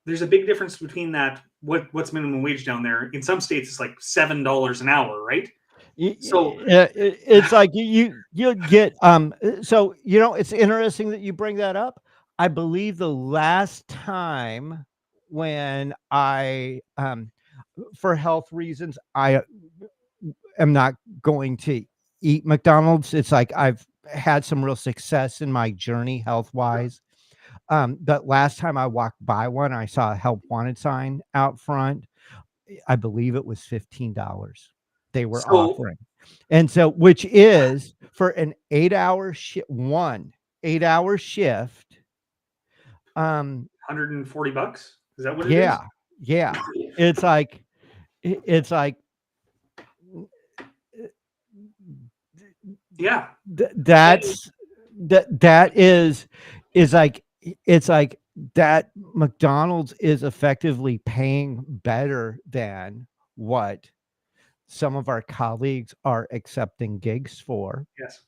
there's a big difference between that. What's minimum wage down there? In some states, it's like $7 an hour, right? So it's like you get so it's interesting that you bring that up. I believe the last time when I for health reasons I am not going to eat McDonald's. It's like I've had some real success in my journey health wise. But last time I walked by one, I saw a help wanted sign out front. I believe it was $15 they were offering. And so, which is for an 8-hour shift, 8-hour shift. $140. Is that what it is? Yeah. It's like yeah. That is like, it's like that McDonald's is effectively paying better than what some of our colleagues are accepting gigs for. Yes.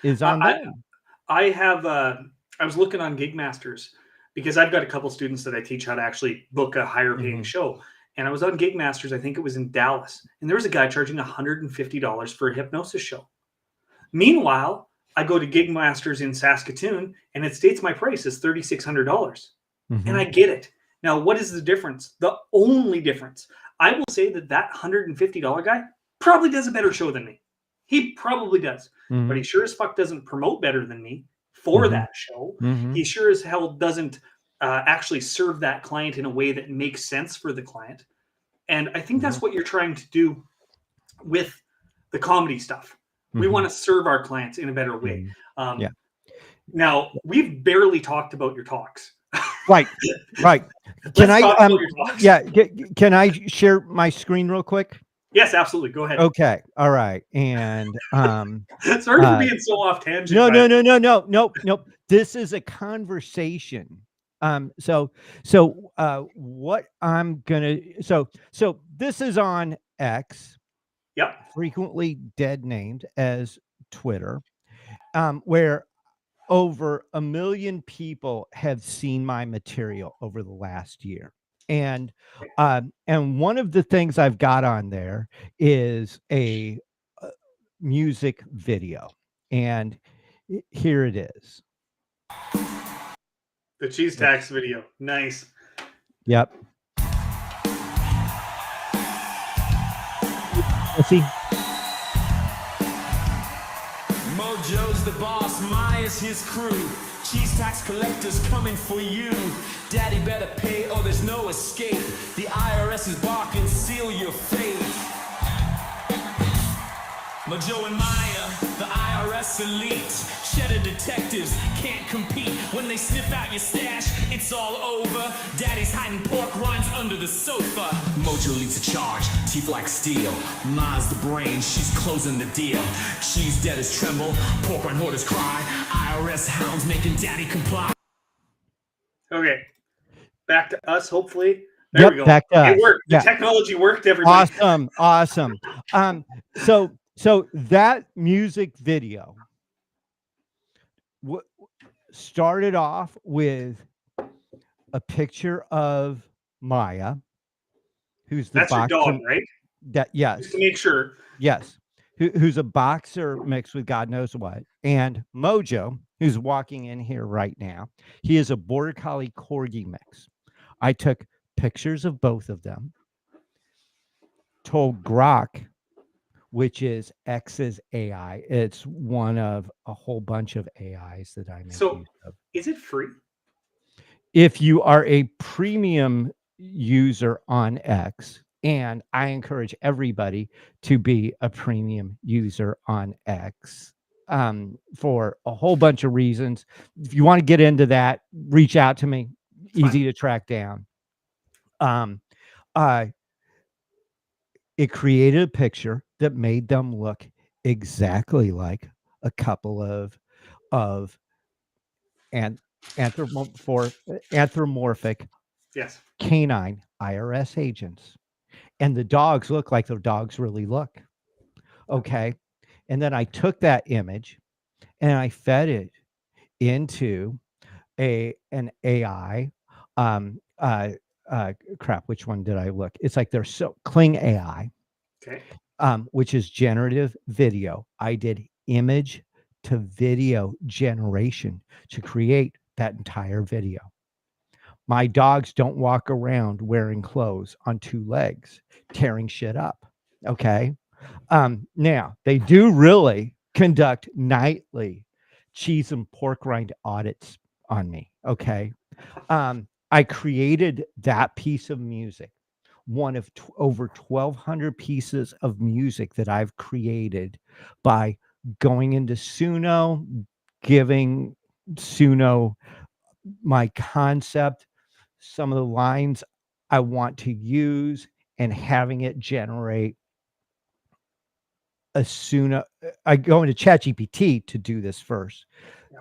Is on them. I was looking on Gig Masters because I've got a couple students that I teach how to actually book a higher paying show. And I was on Gig Masters, I think it was in Dallas, and there was a guy charging $150 for a hypnosis show. Meanwhile, I go to Gig Masters in Saskatoon, and it states my price is $3,600. And I get it. Now, what is the difference? The only difference, I will say that that $150 guy probably does a better show than me. He probably does, but he sure as fuck doesn't promote better than me for that show. He sure as hell doesn't actually serve that client in a way that makes sense for the client. And I think that's what you're trying to do with the comedy stuff. We want to serve our clients in a better way. Yeah. Now, we've barely talked about your talks. Right. Can Let's talk I, about your talks. yeah, can I share my screen real quick? Yes, absolutely. Go ahead. Okay. All right. And, sorry for being so off tangent. No. This is a conversation. So what I'm gonna, so this is on X. Yep. Frequently dead named as Twitter, where over 1 million people have seen my material over the last year. And one of the things I've got on there is a music video. And here it is. The cheese tax video. Nice. Yep. Let's see. Mojo's the boss, Maya's his crew. Cheese tax collectors coming for you. Daddy better pay or there's no escape. The IRS is barking, seal your fate. Mojo and Maya, the IRS elite. Cheddar detectives can't compete. When they sniff out your stash, it's all over. Daddy's hiding pork rinds under the sofa. Mojo leads the charge, teeth like steel. Ma's the brain, she's closing the deal. Cheese dead as tremble, pork rind hoarders cry. IRS hounds making daddy comply. Okay, back to us, hopefully. There we go. Back to us. It worked. The technology worked, everybody. Awesome. So that music video started off with a picture of Maya, who's the boxer. That's your dog, right? Yes. Just to make sure. Yes. Who's a boxer mixed with God knows what. And Mojo, who's walking in here right now, he is a Border Collie Corgi mix. I took pictures of both of them, told Grok, which is X's AI. It's one of a whole bunch of AIs that I make use of. Is it free? If you are a premium user on X, and I encourage everybody to be a premium user on X for a whole bunch of reasons. If you want to get into that, reach out to me. Easy to track down. It created a picture that made them look exactly like a couple of anthropomorphic canine IRS agents. And the dogs look like the dogs really look. Okay. And then I took that image and I fed it into an AI. Which one did I look? It's like they're so Kling AI, which is generative video. I did image to video generation to create that entire video. My dogs don't walk around wearing clothes on 2 legs, tearing shit up. Okay. Now they do really conduct nightly cheese and pork rind audits on me. Okay. I created that piece of music, one of over 1,200 pieces of music that I've created by going into Suno, giving Suno my concept, some of the lines I want to use, and having it generate a Suno. I go into ChatGPT to do this first,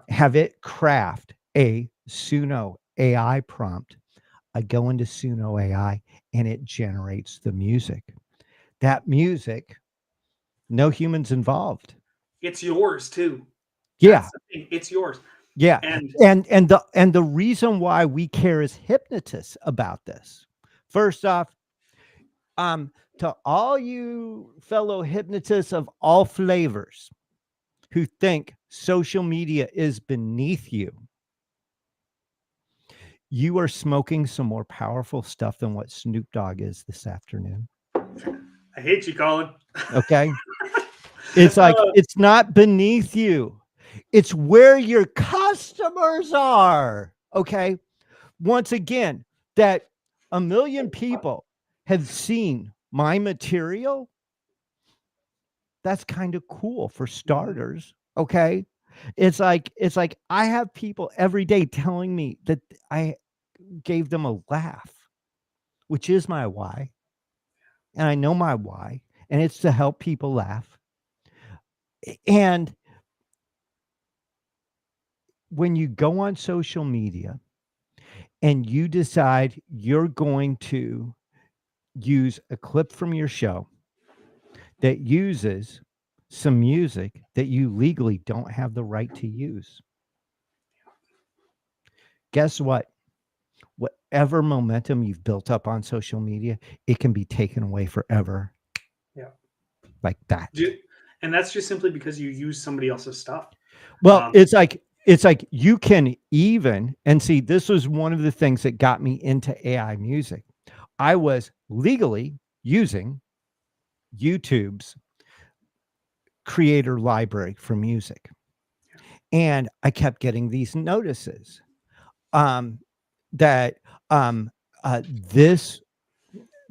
have it craft a Suno AI prompt. I go into Suno AI and it generates the music. That music, no humans involved. It's yours too. Yeah. It's yours. Yeah. And the reason why we care as hypnotists about this, first off, to all you fellow hypnotists of all flavors who think social media is beneath you, you are smoking some more powerful stuff than what Snoop Dogg is this afternoon. I hate you, Colin. Okay. It's like, it's not beneath you. It's where your customers are. Okay. Once again, that 1 million people have seen my material. That's kind of cool for starters. Okay. It's like I have people every day telling me that I gave them a laugh, which is my why. And I know my why, and it's to help people laugh. And when you go on social media and you decide you're going to use a clip from your show that uses some music that you legally don't have the right to use, guess what? Whatever momentum you've built up on social media, it can be taken away forever. Yeah. Like that. And that's just simply because you use somebody else's stuff. Well, it's like you can even, and see, this was one of the things that got me into AI music. I was legally using YouTube's creator library for music. And I kept getting these notices that this,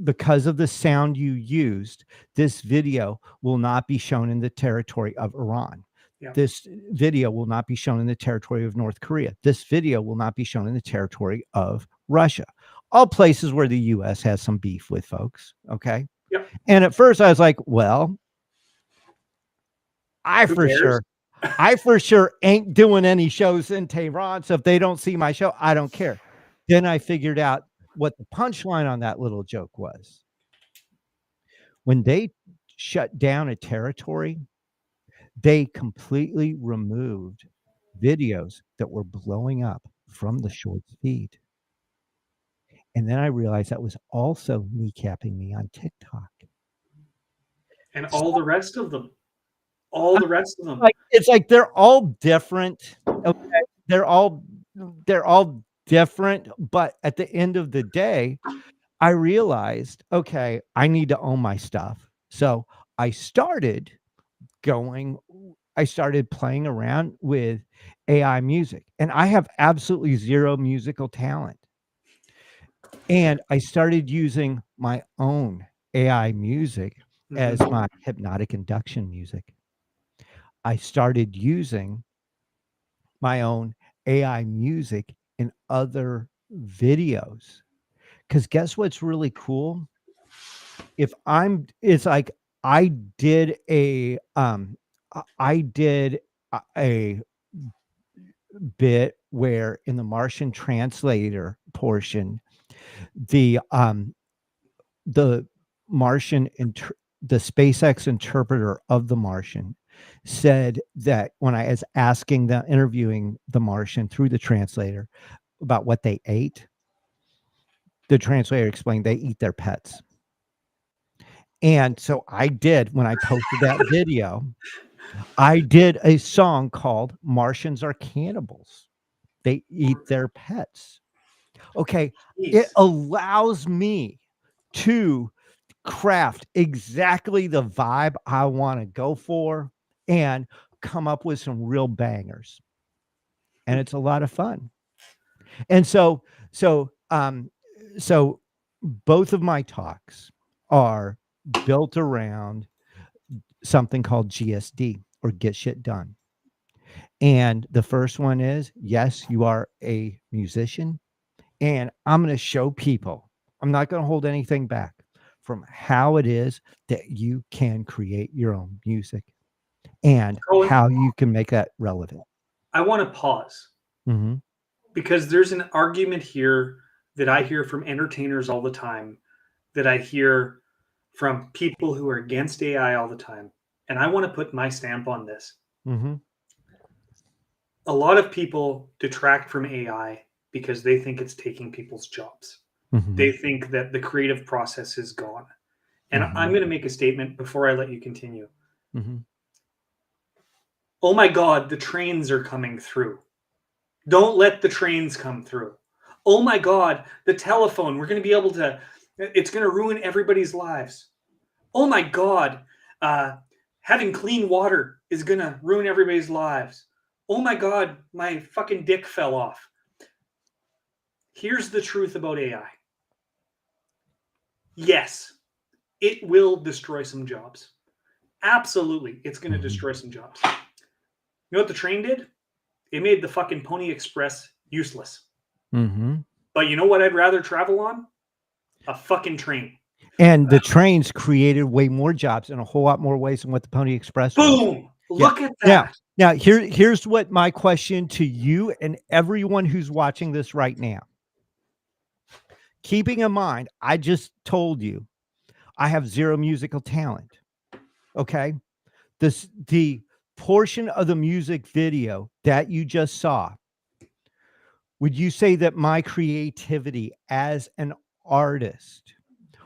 because of the sound you used, this video will not be shown in the territory of Iran. Yeah. This video will not be shown in the territory of North Korea. This video will not be shown in the territory of Russia. All places where the US has some beef with folks. Okay. Yep. And at first I was like, well, I for sure ain't doing any shows in Tehran. So if they don't see my show, I don't care. Then I figured out what the punchline on that little joke was. When they shut down a territory, they completely removed videos that were blowing up from the shorts feed. And then I realized that was also kneecapping me on TikTok. And all the rest of them. All the rest of them. It's like they're all different. Okay. They're all different. But at the end of the day, I realized, okay, I need to own my stuff. So I started playing around with AI music, and I have absolutely zero musical talent. And I started using my own AI music as my hypnotic induction music. I started using my own AI music in other videos. Because guess what's really cool? It's like I did a bit where in the Martian translator portion, the Martian the SpaceX interpreter of the Martian said that when I was interviewing the Martian through the translator about what they ate, the translator explained they eat their pets. And so I did, when I posted that video, I did a song called Martians Are Cannibals. They eat their pets. Okay. Jeez. It allows me to craft exactly the vibe I want to go for and come up with some real bangers. And it's a lot of fun. And so both of my talks are built around something called GSD, or get shit done. And the first one is, yes, you are a musician, and I'm going to show people, I'm not going to hold anything back from how it is that you can create your own music and Colin, how you can make that relevant. I want to pause because there's an argument here that I hear from entertainers all the time, that I hear from people who are against AI all the time. And I want to put my stamp on this. A lot of people detract from AI because they think it's taking people's jobs. They think that the creative process is gone. And I'm going to make a statement before I let you continue. Oh my God, the trains are coming through. Don't let the trains come through. Oh my God, the telephone, we're going to be able to, it's going to ruin everybody's lives. Oh my God, having clean water is going to ruin everybody's lives. Oh my God, my fucking dick fell off. Here's the truth about AI. Yes, it will destroy some jobs. Absolutely, it's going to destroy some jobs. You know what the train did? It made the fucking Pony Express useless. Mm-hmm. But you know what I'd rather travel on? A fucking train. And the trains created way more jobs in a whole lot more ways than what the Pony Express was. Boom! Look at that. Now here's what my question to you and everyone who's watching this right now. Keeping in mind, I just told you I have zero musical talent. Okay. The portion of the music video that you just saw, would you say that my creativity as an artist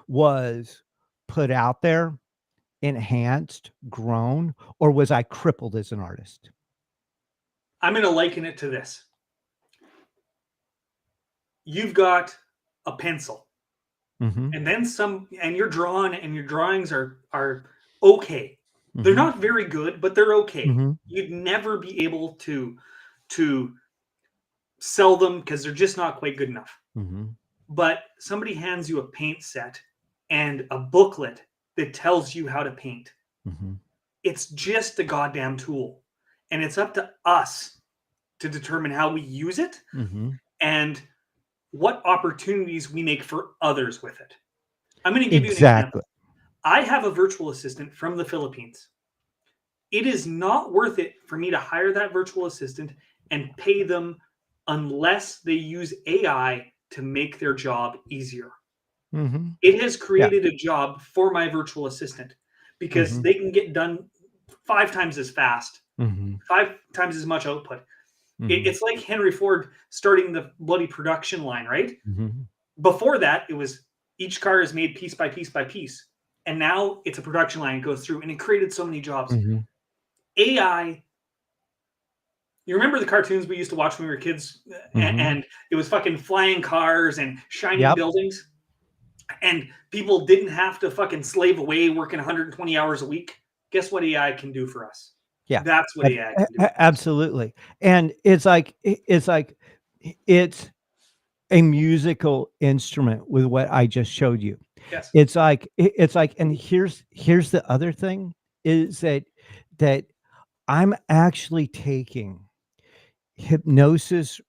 was put out there, enhanced, grown, or was I crippled as an artist? I'm going to liken it to this. You've got a pencil, and then some, and you're drawing, and your drawings are okay. They're not very good, but they're okay. You'd never be able to sell them because they're just not quite good enough. But somebody hands you a paint set and a booklet that tells you how to paint. It's just a goddamn tool, and it's up to us to determine how we use it and what opportunities we make for others with it. I'm going to give you an example. I have a virtual assistant from the Philippines. It is not worth it for me to hire that virtual assistant and pay them unless they use AI to make their job easier. It has created a job for my virtual assistant because they can get done 5 times as fast, 5 times as much output. It's like Henry Ford starting the bloody production line, right? Before that, it was each car is made piece by piece by piece. And now it's a production line. It goes through, and it created so many jobs. AI, you remember the cartoons we used to watch when we were kids? And it was fucking flying cars and shining buildings. And people didn't have to fucking slave away working 120 hours a week. Guess what AI can do for us? Yeah, that's what AI can do. Absolutely. And it's a musical instrument with what I just showed you. Yes. It's like, and here's the other thing is that I'm actually taking hypnosis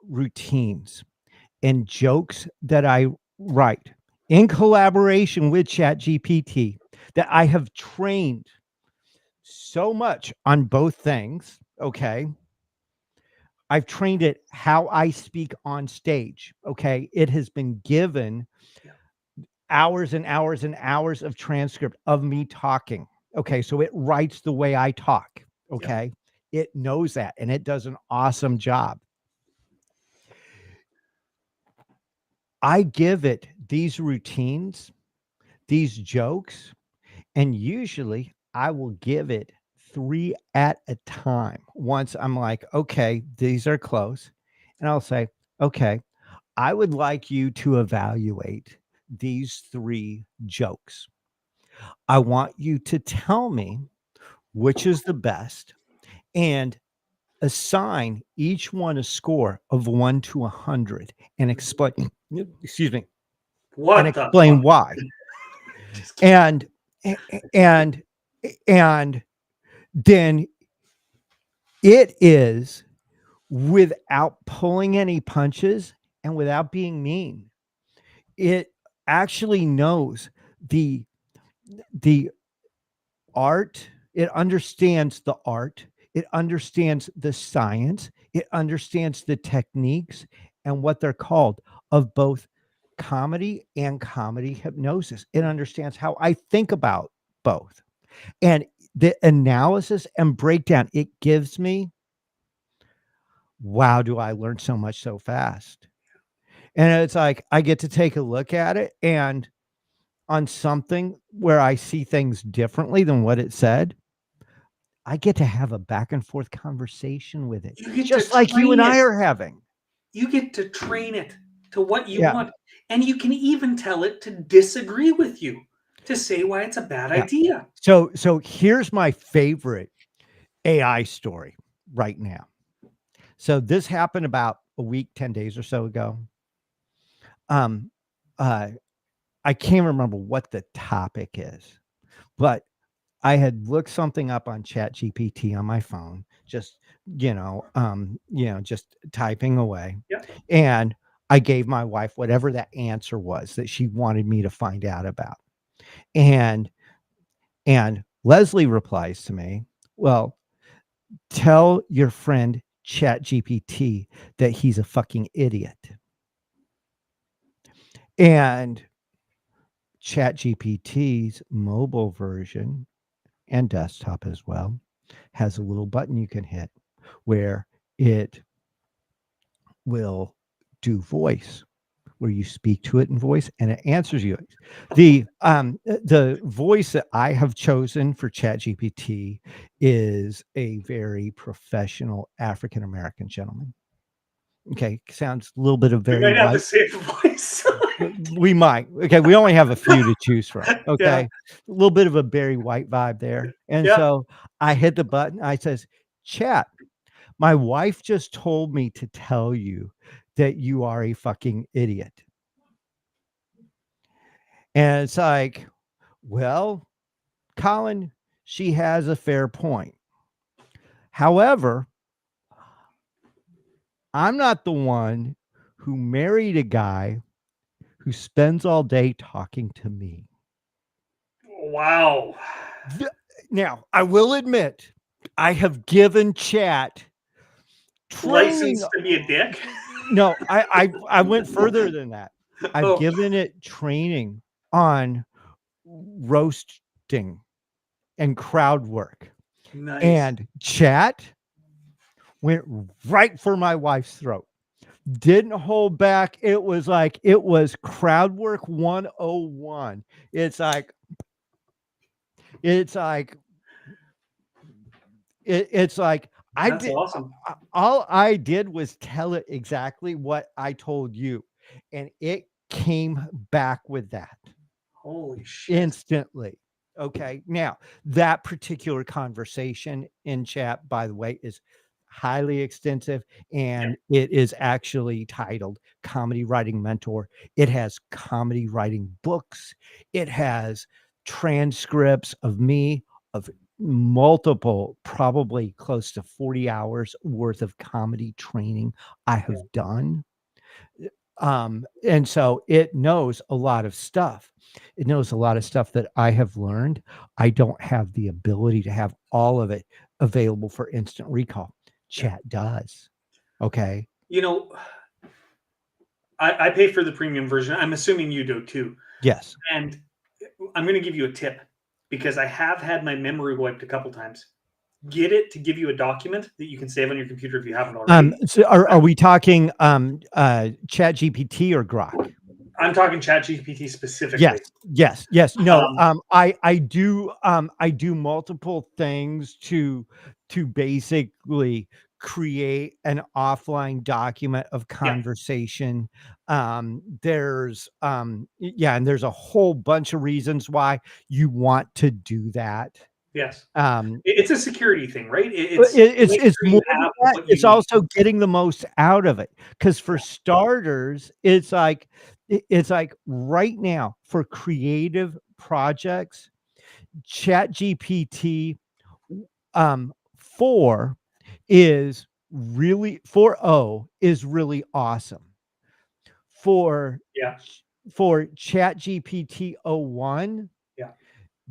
routines and jokes that I write in collaboration with ChatGPT that I have trained so much on both things. Okay. I've trained it how I speak on stage. Okay. It has been given hours and hours and hours of transcript of me talking. Okay. So it writes the way I talk. Okay. It knows that, and it does an awesome job. I give it these routines, these jokes, and usually I will give it 3 at a time. Once I'm like, okay, these are close. And I'll say, okay, I would like you to evaluate these 3 jokes. I want you to tell me which is the best and assign each one a score of 1 to 100 and explain, excuse me, what and explain why. And then it is, without pulling any punches and without being mean, it actually knows the art. It understands the art. It understands the science. It understands the techniques and what they're called of both comedy and comedy hypnosis. It understands how I think about both. And the analysis and breakdown it gives me, wow, do I learn so much so fast. And it's like, I get to take a look at it, and on something where I see things differently than what it said, I get to have a back and forth conversation with it, just like you and I are having. You get to train it. to what you Yeah. want. And you can even tell it to disagree with you, to say why it's a bad Yeah. idea. So here's my favorite AI story right now. So this happened about a week, 10 days or so ago. Um, I can't remember what the topic is, but I had looked something up on ChatGPT on my phone, just just typing away. Yeah. And I gave my wife whatever that answer was that she wanted me to find out about. And Leslie replies to me, well, tell your friend ChatGPT that he's a fucking idiot. And ChatGPT's mobile version and desktop as well has a little button you can hit where it will do voice, where you speak to it in voice and it answers you. The voice that I have chosen for ChatGPT is a very professional African American gentleman. Okay, sounds a little bit of We very might have the white. same voice. We might. Okay, we only have a few to choose from. Okay, Yeah. a little bit of a Barry White vibe there. And Yeah. so I hit the button. I says, "Chat, my wife just told me to tell you that you are a fucking idiot." And it's like, well, Colin, she has a fair point. However, I'm not the one who married a guy who spends all day talking to me. Wow. Now, I will admit, I have given chat training. License to be a dick. No, I went further than that. I've Oh, given it training on roasting and crowd work. nice. And chat went right for my wife's throat. Didn't hold back. It was crowd work 101. It's like I That's did awesome. all I did was tell it exactly what I told you, and it came back with that Holy shit. instantly. Okay. Now, that particular conversation in chat, by the way, is highly extensive and it is actually titled Comedy Writing Mentor. It has comedy writing books, it has transcripts of me, of multiple, probably close to 40 hours worth of comedy training I have done. And so it knows a lot of stuff. It knows a lot of stuff that I have learned. I don't have the ability to have all of it available for instant recall. Chat does. Okay. You know, I pay for the premium version. I'm assuming you do too. Yes. And I'm going to give you a tip because I have had my memory wiped a couple times. Get it to give you a document that you can save on your computer if you haven't already. So are we talking Chat GPT or Grok? I'm talking ChatGPT specifically. Yes. No, I do multiple things to basically create an offline document of conversation. And there's a whole bunch of reasons why you want to do that. Yes. Um, It's a security thing, right? it's make sure you more than have that. what you It's need. also getting the most out of it. Because for starters, it's like right now for creative projects, ChatGPT 4 is really 4.0 is really awesome. For Yeah. ChatGPT 01, Yeah.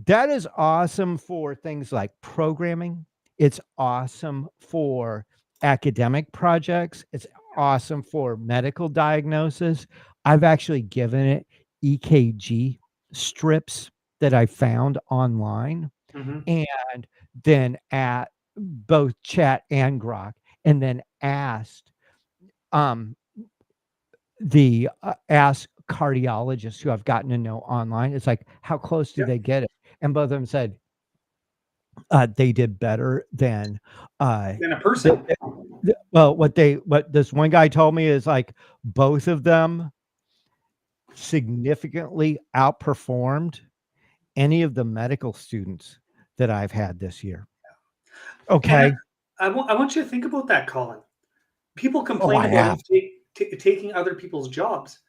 that is awesome for things like programming. It's awesome for academic projects. It's awesome for medical diagnosis. I've actually given it EKG strips that I found online Mhm. and then at both chat and Grok, and then asked ask cardiologists who I've gotten to know online. It's like, how close do Yeah. they get it? And both of them said they did better than Than a person. Well, what this one guy told me is like both of them significantly outperformed any of the medical students that I've had this year. And Okay. I want you to think about that, Colin. People Oh, complain I about have. taking other people's jobs.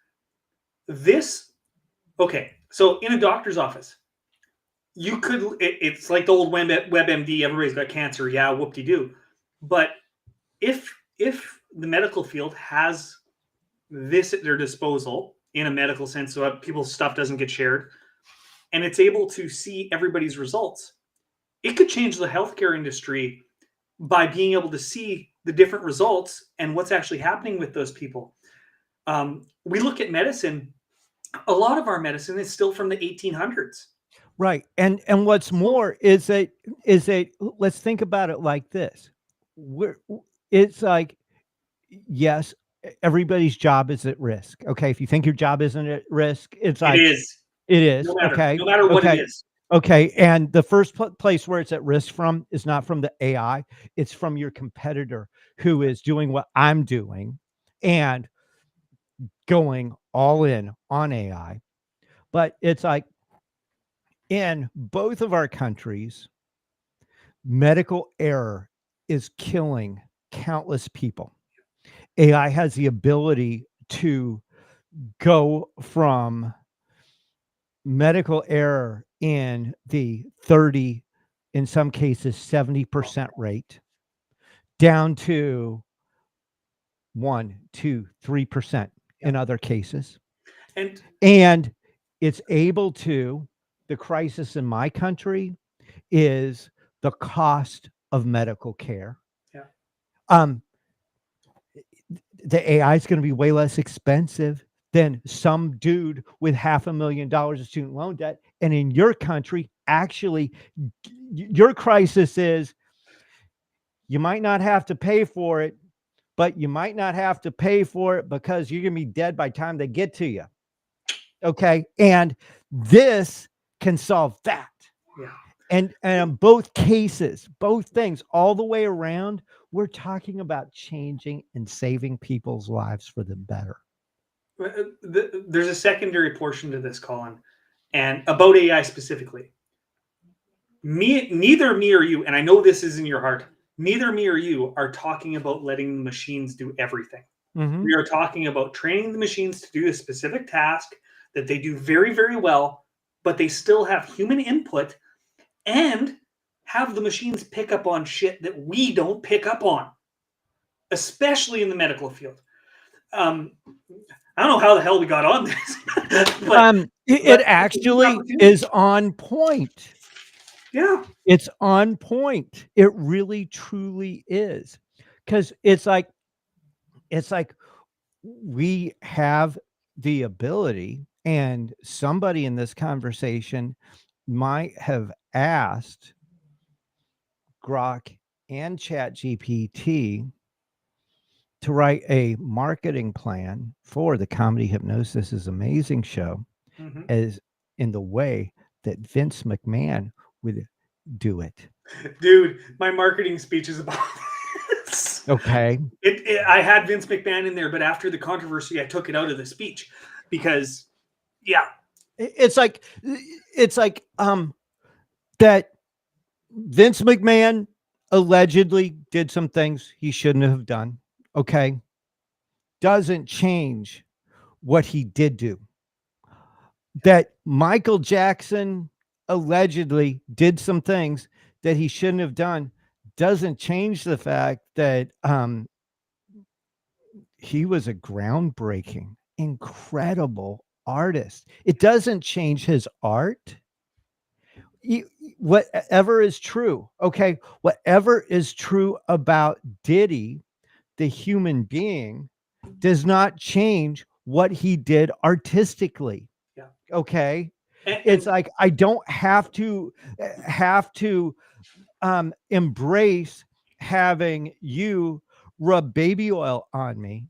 Okay, so in a doctor's office, it's like the old WebMD, everybody's got cancer, yeah, whoop-de-doo. But if the medical field has this at their disposal in a medical sense, so people's stuff doesn't get shared, and it's able to see everybody's results, it could change the healthcare industry by being able to see the different results and what's actually happening with those people. We look at medicine. A lot of our medicine is still from the 1800s. Right. And what's more is that let's think about it like this. It's like, yes, everybody's job is at risk. Okay. If you think your job isn't at risk, it's It like is, it is. no matter Okay. what it Okay. is. Okay. And the first place where it's at risk from is not from the AI, it's from your competitor who is doing what I'm doing and going all in on AI. But it's like in both of our countries, medical error is killing countless people. AI has the ability to go from medical error in the 30, in some cases 70% rate, down to 1, 2, 3% in other cases. And it's able to, the crisis in my country is the cost of medical care. Yeah. The AI is going to be way less expensive than some dude with $500,000 of student loan debt. And in your country, actually, your crisis is you might not have to pay for it, but you might not have to pay for it because you're going to be dead by the time they get to you. Okay. And this can solve that. Yeah. And in both cases, both things, all the way around, we're talking about changing and saving people's lives for the better. There's a secondary portion to this, Colin, and about AI specifically. Neither me or you, and I know this is in your heart, neither me or you are talking about letting the machines do everything. Mm-hmm. We are talking about training the machines to do a specific task that they do very, very well, but they still have human input and have the machines pick up on shit that we don't pick up on, especially in the medical field. I don't know how the hell we got on this. but it actually is on point. Yeah. It's on point. It really, truly is. Because it's like we have the ability, and somebody in this conversation might have asked Grok and ChatGPT to write a marketing plan for the Comedy Hypnosis is Amazing show, as in the way that Vince McMahon would do it. Dude, my marketing speech is about this. Okay. I had Vince McMahon in there, but after the controversy, I took it out of the speech because, yeah. It's like that Vince McMahon allegedly did some things he shouldn't have done. Okay. Doesn't change what he did do. That Michael Jackson allegedly did some things that he shouldn't have done doesn't change the fact that he was a groundbreaking, incredible artist. It doesn't change his art. Whatever is true, okay, whatever is true about Diddy, the human being, does not change what he did artistically. Yeah. Okay. It's like I don't have to embrace having you rub baby oil on me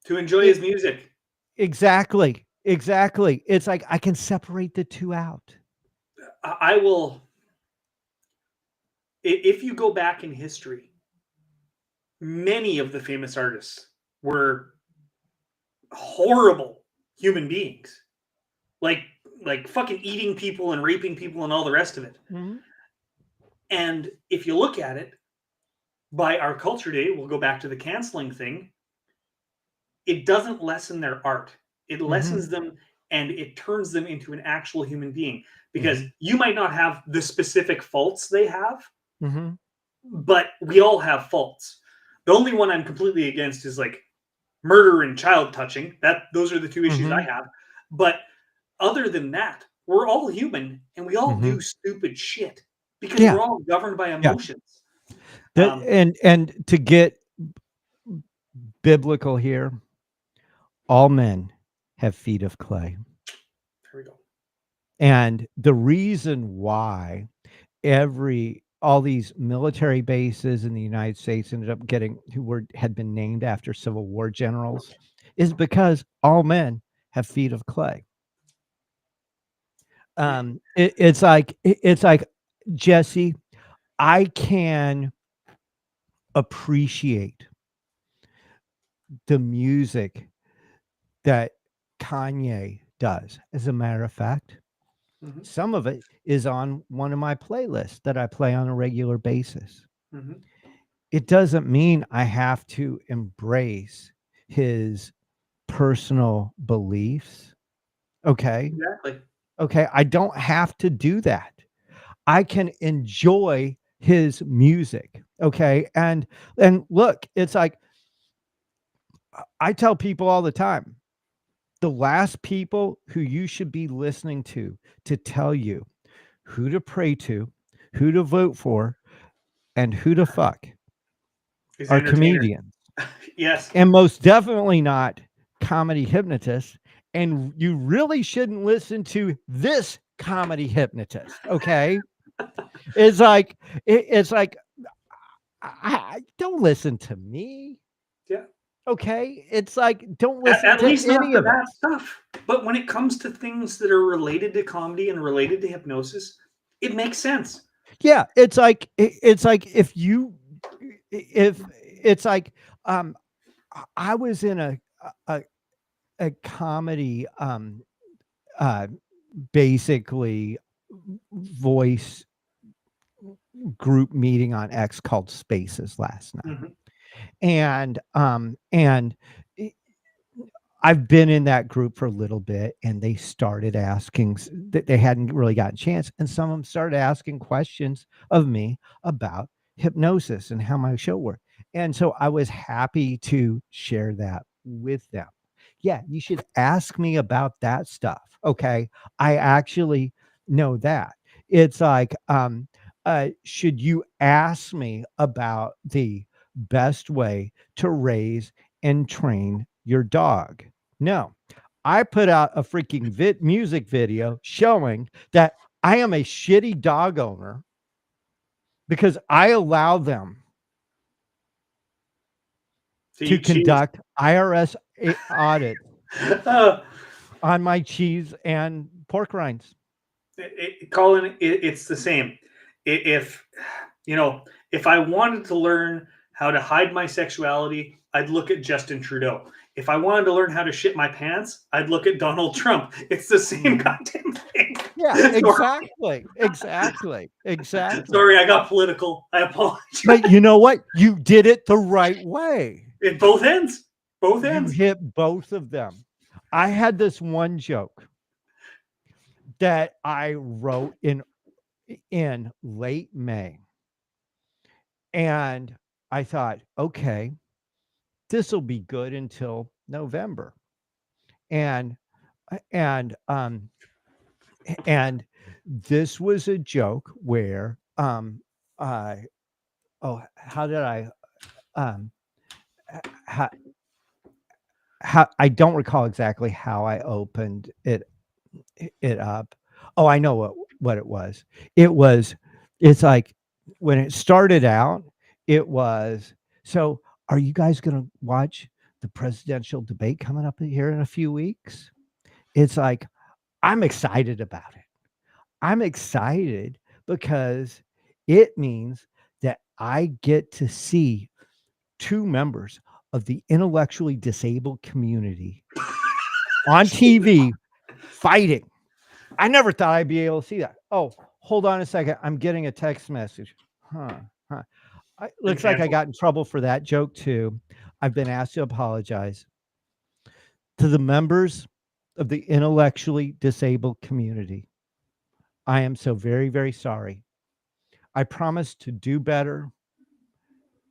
to enjoy his music. Exactly. It's like I can separate the two out. I will. If you go back in history, many of the famous artists were horrible human beings, like fucking eating people and raping people and all the rest of it. Mhm. And if you look at it, by our culture today, we'll go back to the canceling thing. It doesn't lessen their art. It lessens them and it turns them into an actual human being. Because you might not have the specific faults they have, Mhm. but we all have faults. The only one I'm completely against is like murder and child touching. Those are the two issues I have. But other than that, we're all human and we all do stupid shit because Yeah. we're all governed by Yeah. emotions. And to get biblical here, all men have feet of clay. There we go. And the reason why all these military bases in the United States ended up had been named after Civil War generals is because all men have feet of clay. It's like Jesse, I can appreciate the music that Kanye does. As a matter of fact, some of it is on one of my playlists that I play on a regular basis. It doesn't mean I have to embrace his personal beliefs. Okay. Exactly. Okay. I don't have to do that. I can enjoy his music. Okay. And look, it's like I tell people all the time, the last people who you should be listening to tell you who to pray to, who to vote for, and who to fuck He's are entertainer. comedians. Yes. And most definitely not comedy hypnotists. And you really shouldn't listen to this comedy hypnotist. Okay. It's like, I don't listen to me. Yeah. Okay. It's like, don't listen At to least not any for of that us. stuff. But when it comes to things that are related to comedy and related to hypnosis, it makes sense. Yeah. It's like if it's like, I was in a comedy, basically voice group meeting on X called Spaces last night. And I've been in that group for a little bit, and they started asking that they hadn't really gotten a chance, and some of them started asking questions of me about hypnosis and how my show worked. And so I was happy to share that with them. Yeah, you should ask me about that stuff. Okay. I actually know that. It's like, should you ask me about the best way to raise and train your dog? No, I put out a freaking music video showing that I am a shitty dog owner because I allow them to conduct IRS audits on my cheese and pork rinds. Colin, it's the same. If I wanted to learn how to hide my sexuality, I'd look at Justin Trudeau. If I wanted to learn how to shit my pants, I'd look at Donald Trump. It's the same goddamn thing. Yeah, exactly. Exactly. Sorry, I got political. I apologize. But you know what? You did it the right way. At both ends. Both ends. You hit both of them. I had this one joke that I wrote in late May. And I thought, okay, this will be good until November. And this was a joke where how did I how I don't recall exactly how I opened it up. Oh, I know what it was. It's like when it started out, it was, so are you guys going to watch the presidential debate coming up here in a few weeks? It's like, I'm excited about it. I'm excited because it means that I get to see two members of the intellectually disabled community on TV fighting. I never thought I'd be able to see that. Oh, hold on a second. I'm getting a text message. Looks like I got in trouble for that joke too. I've been asked to apologize to the members of the intellectually disabled community. I am so very, very sorry. I promise to do better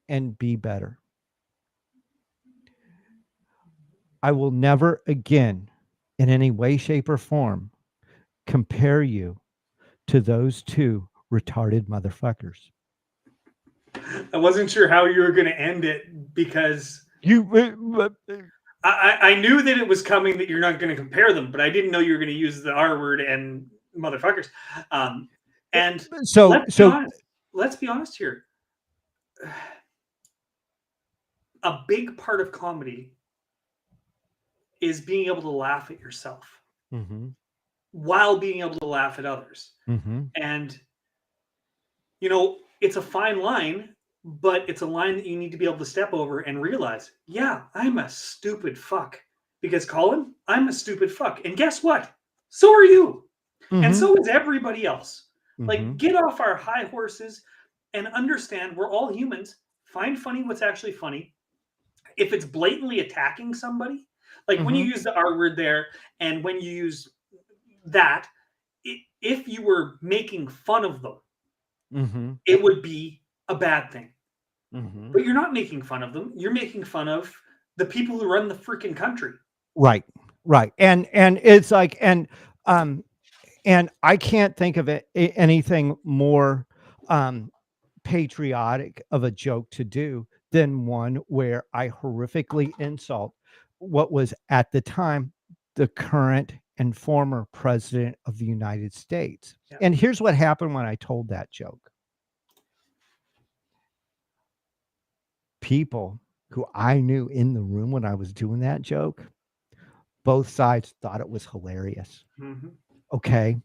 and be better. I will never again, in any way, shape, or form, compare you to those two retarded motherfuckers. I wasn't sure how you were going to end it because I knew that it was coming that you're not going to compare them, but I didn't know you were going to use the R word and motherfuckers. And let's be honest here. A big part of comedy is being able to laugh at yourself while being able to laugh at others. And, you know, it's a fine line, but it's a line that you need to be able to step over and realize, yeah, I'm a stupid fuck. Because, Colin, I'm a stupid fuck. And guess what? So are you. And so is everybody else. Like, get off our high horses and understand we're all humans. Find funny what's actually funny. If it's blatantly attacking somebody, like when you use the R word there, and when you use that, if you were making fun of them, it would be a bad thing. But you're not making fun of them. You're making fun of the people who run the freaking country. Right. And it's like, and I can't think of anything more patriotic of a joke to do than one where I horrifically insult what was at the time the current and former president of the United States. Yeah. And here's what happened when I told that joke. People who I knew in the room when I was doing that joke, both sides thought it was hilarious. Okay.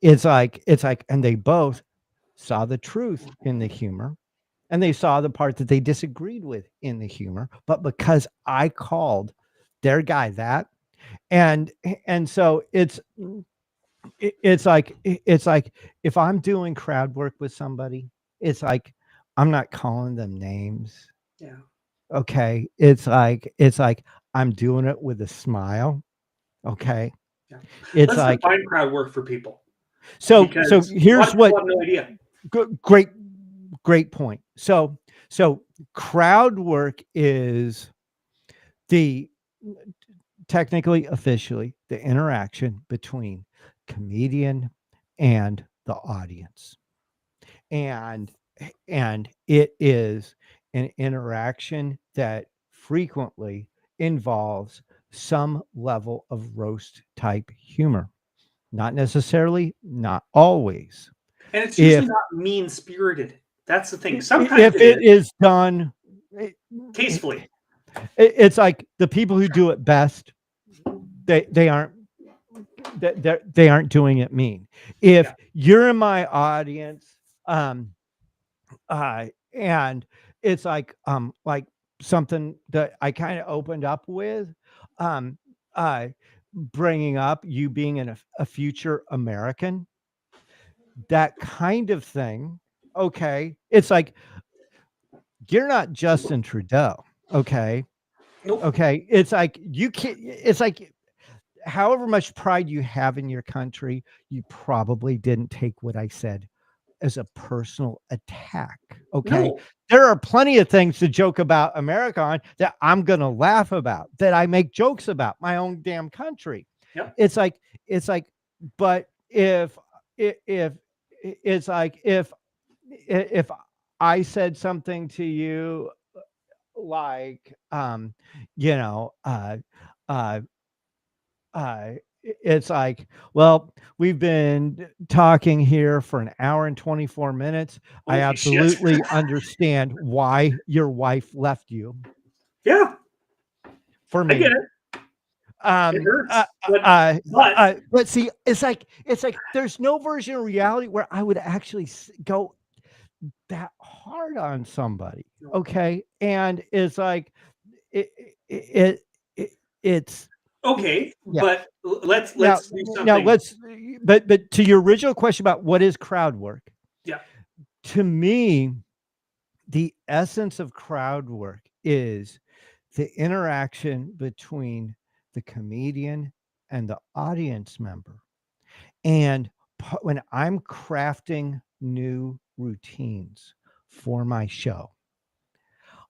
It's like, and they both saw the truth in the humor, and they saw the part that they disagreed with in the humor. But because I called their guy that, and so it's like if I'm doing crowd work with somebody, it's like I'm not calling them names. Yeah. Okay. It's like I'm doing it with a smile. Okay. Yeah. It's Let's like define crowd work for people. So here's what. Have no idea. Great point. So crowd work is technically, officially, the interaction between comedian and the audience, and it is an interaction that frequently involves some level of roast type humor. Not necessarily, not always. And it's usually not mean-spirited. That's the thing. Sometimes if it is done tastefully. It's like the people who do it best, they aren't doing it mean. If you're in my audience, and it's like something that I kind of opened up with, bringing up you being a future American, that kind of thing. Okay. It's like, you're not Justin Trudeau. Okay. Nope. Okay. It's like, you can't, it's like, however much pride you have in your country, you probably didn't take what I said as a personal attack. Okay. No. There are plenty of things to joke about America on that I'm going to laugh about, that I make jokes about my own damn country. Yep. It's like, but if it's like, if I said something to you, like, it's like, well, we've been talking here for an hour and 24 minutes. Holy I absolutely understand why your wife left you. Yeah. For me. I get it. It hurts, but see, it's like there's no version of reality where I would actually go, that hard on somebody. Okay. And it's like, it's Okay, yeah. but let's Now, do something. now let's, but to your original question about what is crowd work, Yeah. to me, the essence of crowd work is the interaction between the comedian and the audience member. And when I'm crafting new routines for my show,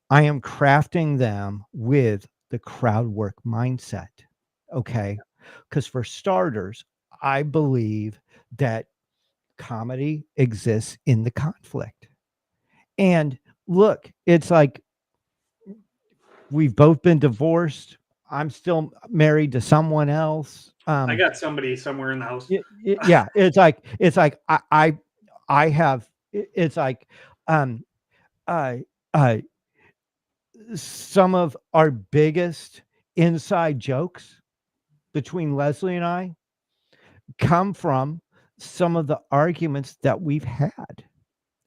I am crafting them with the crowd work mindset. Okay. Because for starters, I believe that comedy exists in the conflict. And look, it's like we've both been divorced. I'm still married to someone else. I got somebody somewhere in the house. Yeah, it's like I have it's like um uh uh some of our biggest inside jokes between Leslie and I come from some of the arguments that we've had.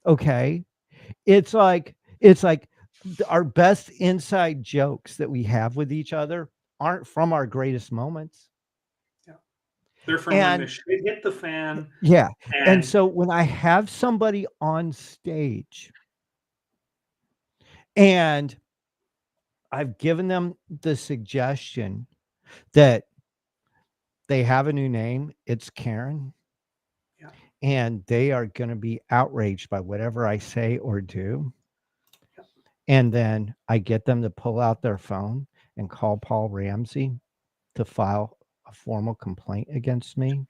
Okay. It's like our best inside jokes that we have with each other aren't from our greatest moments. Yeah. They're from when the And shit hit the fan. yeah. And And so when I have somebody on stage and I've given them the suggestion that they have a new name, it's Karen. yeah. And they are going to be outraged by whatever I say or do. Yeah. And then I get them to pull out their phone and call Paul Ramsey to file a formal complaint against me.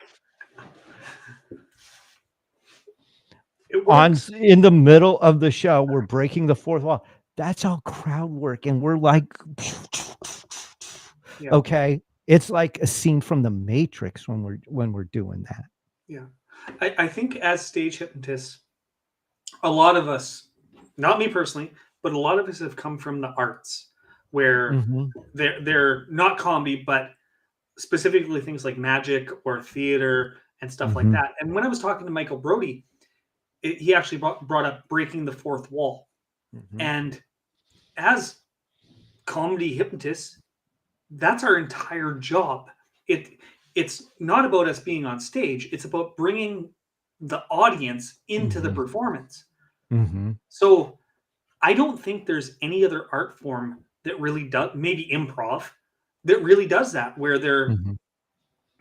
It works. In the middle of the show, we're breaking the fourth wall. That's all crowd work. And we're like, Yeah. okay. It's like a scene from the Matrix when we're doing that. Yeah. I think as stage hypnotists, a lot of us, not me personally, but a lot of us have come from the arts where Mhm. they're not comedy, but specifically things like magic or theater and stuff like Mhm. that. And when I was talking to Michael Brody, he actually brought up breaking the fourth wall. Mhm. And as comedy hypnotists, that's our entire job. It's not about us being on stage. It's about bringing the audience into the Mhm. performance. Mhm. So I don't think there's any other art form that really does, maybe improv, that really does that, where Mhm.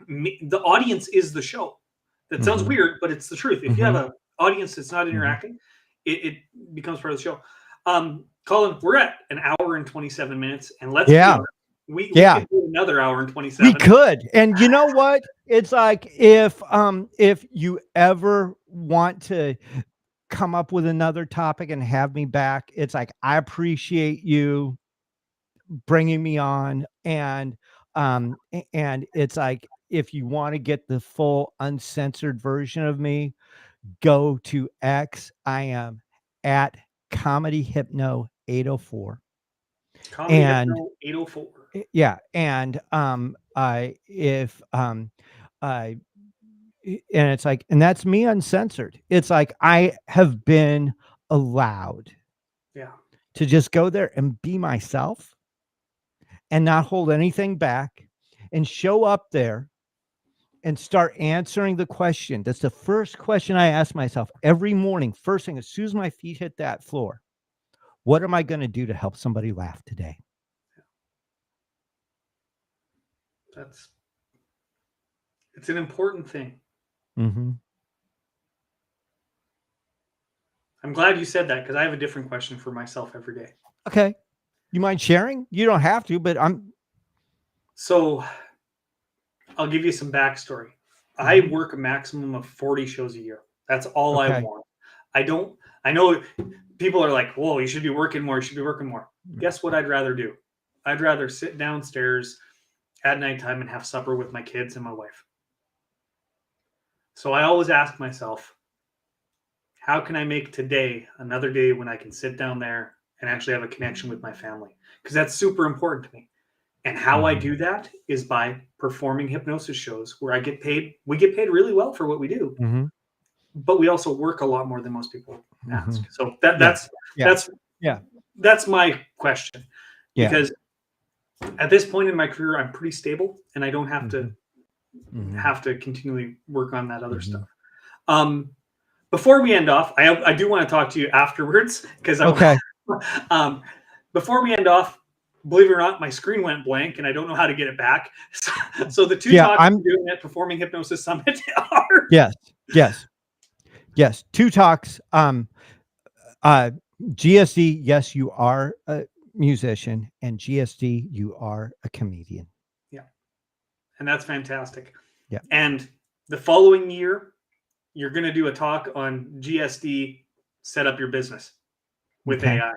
the audience is the show. That sounds Mhm. weird, but it's the truth. If you have Mhm. an audience that's not Mhm. interacting, it becomes part of the show. Colin, we're at an hour and 27 minutes, and let's be Yeah. honest, we Yeah. could do another hour and We 27. could. And you know what? It's like if you ever want to come up with another topic and have me back, it's like I appreciate you bringing me on, and it's like if you want to get the full uncensored version of me, go to X. I am at Comedy Hypno 804. Comedy And Hypno 804. yeah, and I if I and it's like, and that's me uncensored. It's like I have been allowed Yeah. to just go there and be myself and not hold anything back and show up there and start answering the question. That's the first question I ask myself every morning. First thing, as soon as my feet hit that floor, what am I going to do to help somebody laugh today? It's an important thing. Mm-hmm. I'm glad you said that, because I have a different question for myself every day. Okay. You mind sharing? You don't have to, but So I'll give you some backstory. I work a maximum of 40 shows a year. That's all I Okay. want. I know people are like, whoa, you should be working more. You should be working more. Guess what I'd rather do? I'd rather sit downstairs at nighttime and have supper with my kids and my wife. So I always ask myself, how can I make today another day when I can sit down there and actually have a connection with my family? Because that's super important to me. And how I do that is by performing hypnosis shows where I get paid. We get paid really well for what we do, Mm-hmm. but we also work a lot more than most people. ask. Mhm. So Yeah. that's Yeah. that's Yeah. that's my question. Yeah. Because at this point in my career, I'm pretty stable, and I don't have Mhm. to continually work on that other Mhm. stuff. Before we end off, I do want to talk to you afterwards because Okay. before we end off, believe it or not, my screen went blank and I don't know how to get it back. So the two Yeah, talks I'm we're doing at Performing Hypnosis Summit are yes. Two talks. GSD, yes, you are a musician, and GSD, you are a comedian. and that's fantastic. Yeah. And the following year, you're going to do a talk on GSD, set up your business with Okay. AI,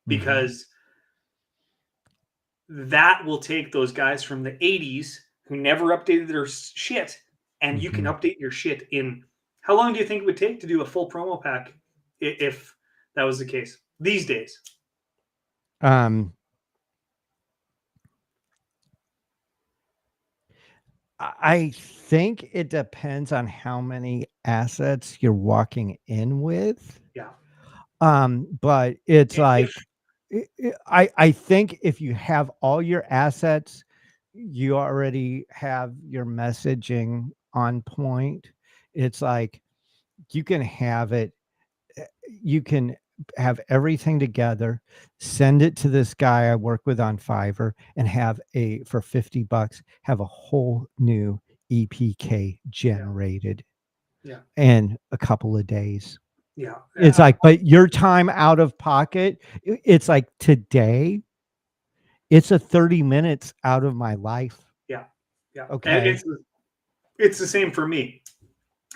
because that will take those guys from the 80s who never updated their shit, and you can update your shit in how long do you think it would take to do a full promo pack if that was the case these days? I think it depends on how many assets you're walking in with. Yeah. But it's like If I think if you have all your assets, you already have your messaging on point. It's like you can have it, you can have everything together, send it to this guy I work with on Fiverr, and have for $50, have a whole new EPK generated yeah, in a couple of days. yeah, It's like, but your time out of pocket, it's like today, it's a 30 minutes out of my life. yeah. And Okay. it's the same for me.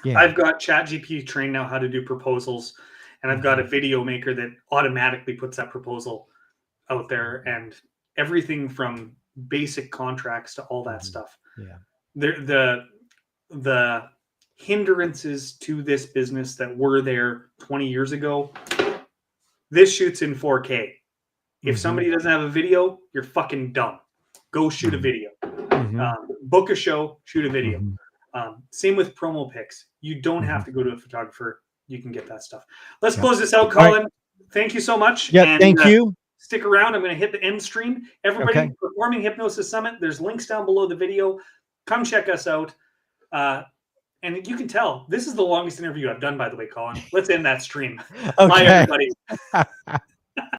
Yeah. I've got ChatGPT trained now how to do proposals, and I've got a video maker that automatically puts that proposal out there, and everything from basic contracts to all that stuff. Yeah. The hindrances to this business that were there 20 years ago, this shoots in 4K. If somebody doesn't have a video, you're fucking dumb. Go shoot a video. Book a show, shoot a video. Same with promo pics. You don't have to go to a photographer. You can get that stuff. Let's close this out, Colin. Thank you so much. Yeah, and, thank you. Stick around. I'm going to hit the end stream. Everybody, Okay. Performing Hypnosis Summit. There's links down below the video. Come check us out. And you can tell this is the longest interview I've done, by the way, Colin. Let's end that stream. Okay. Bye, everybody.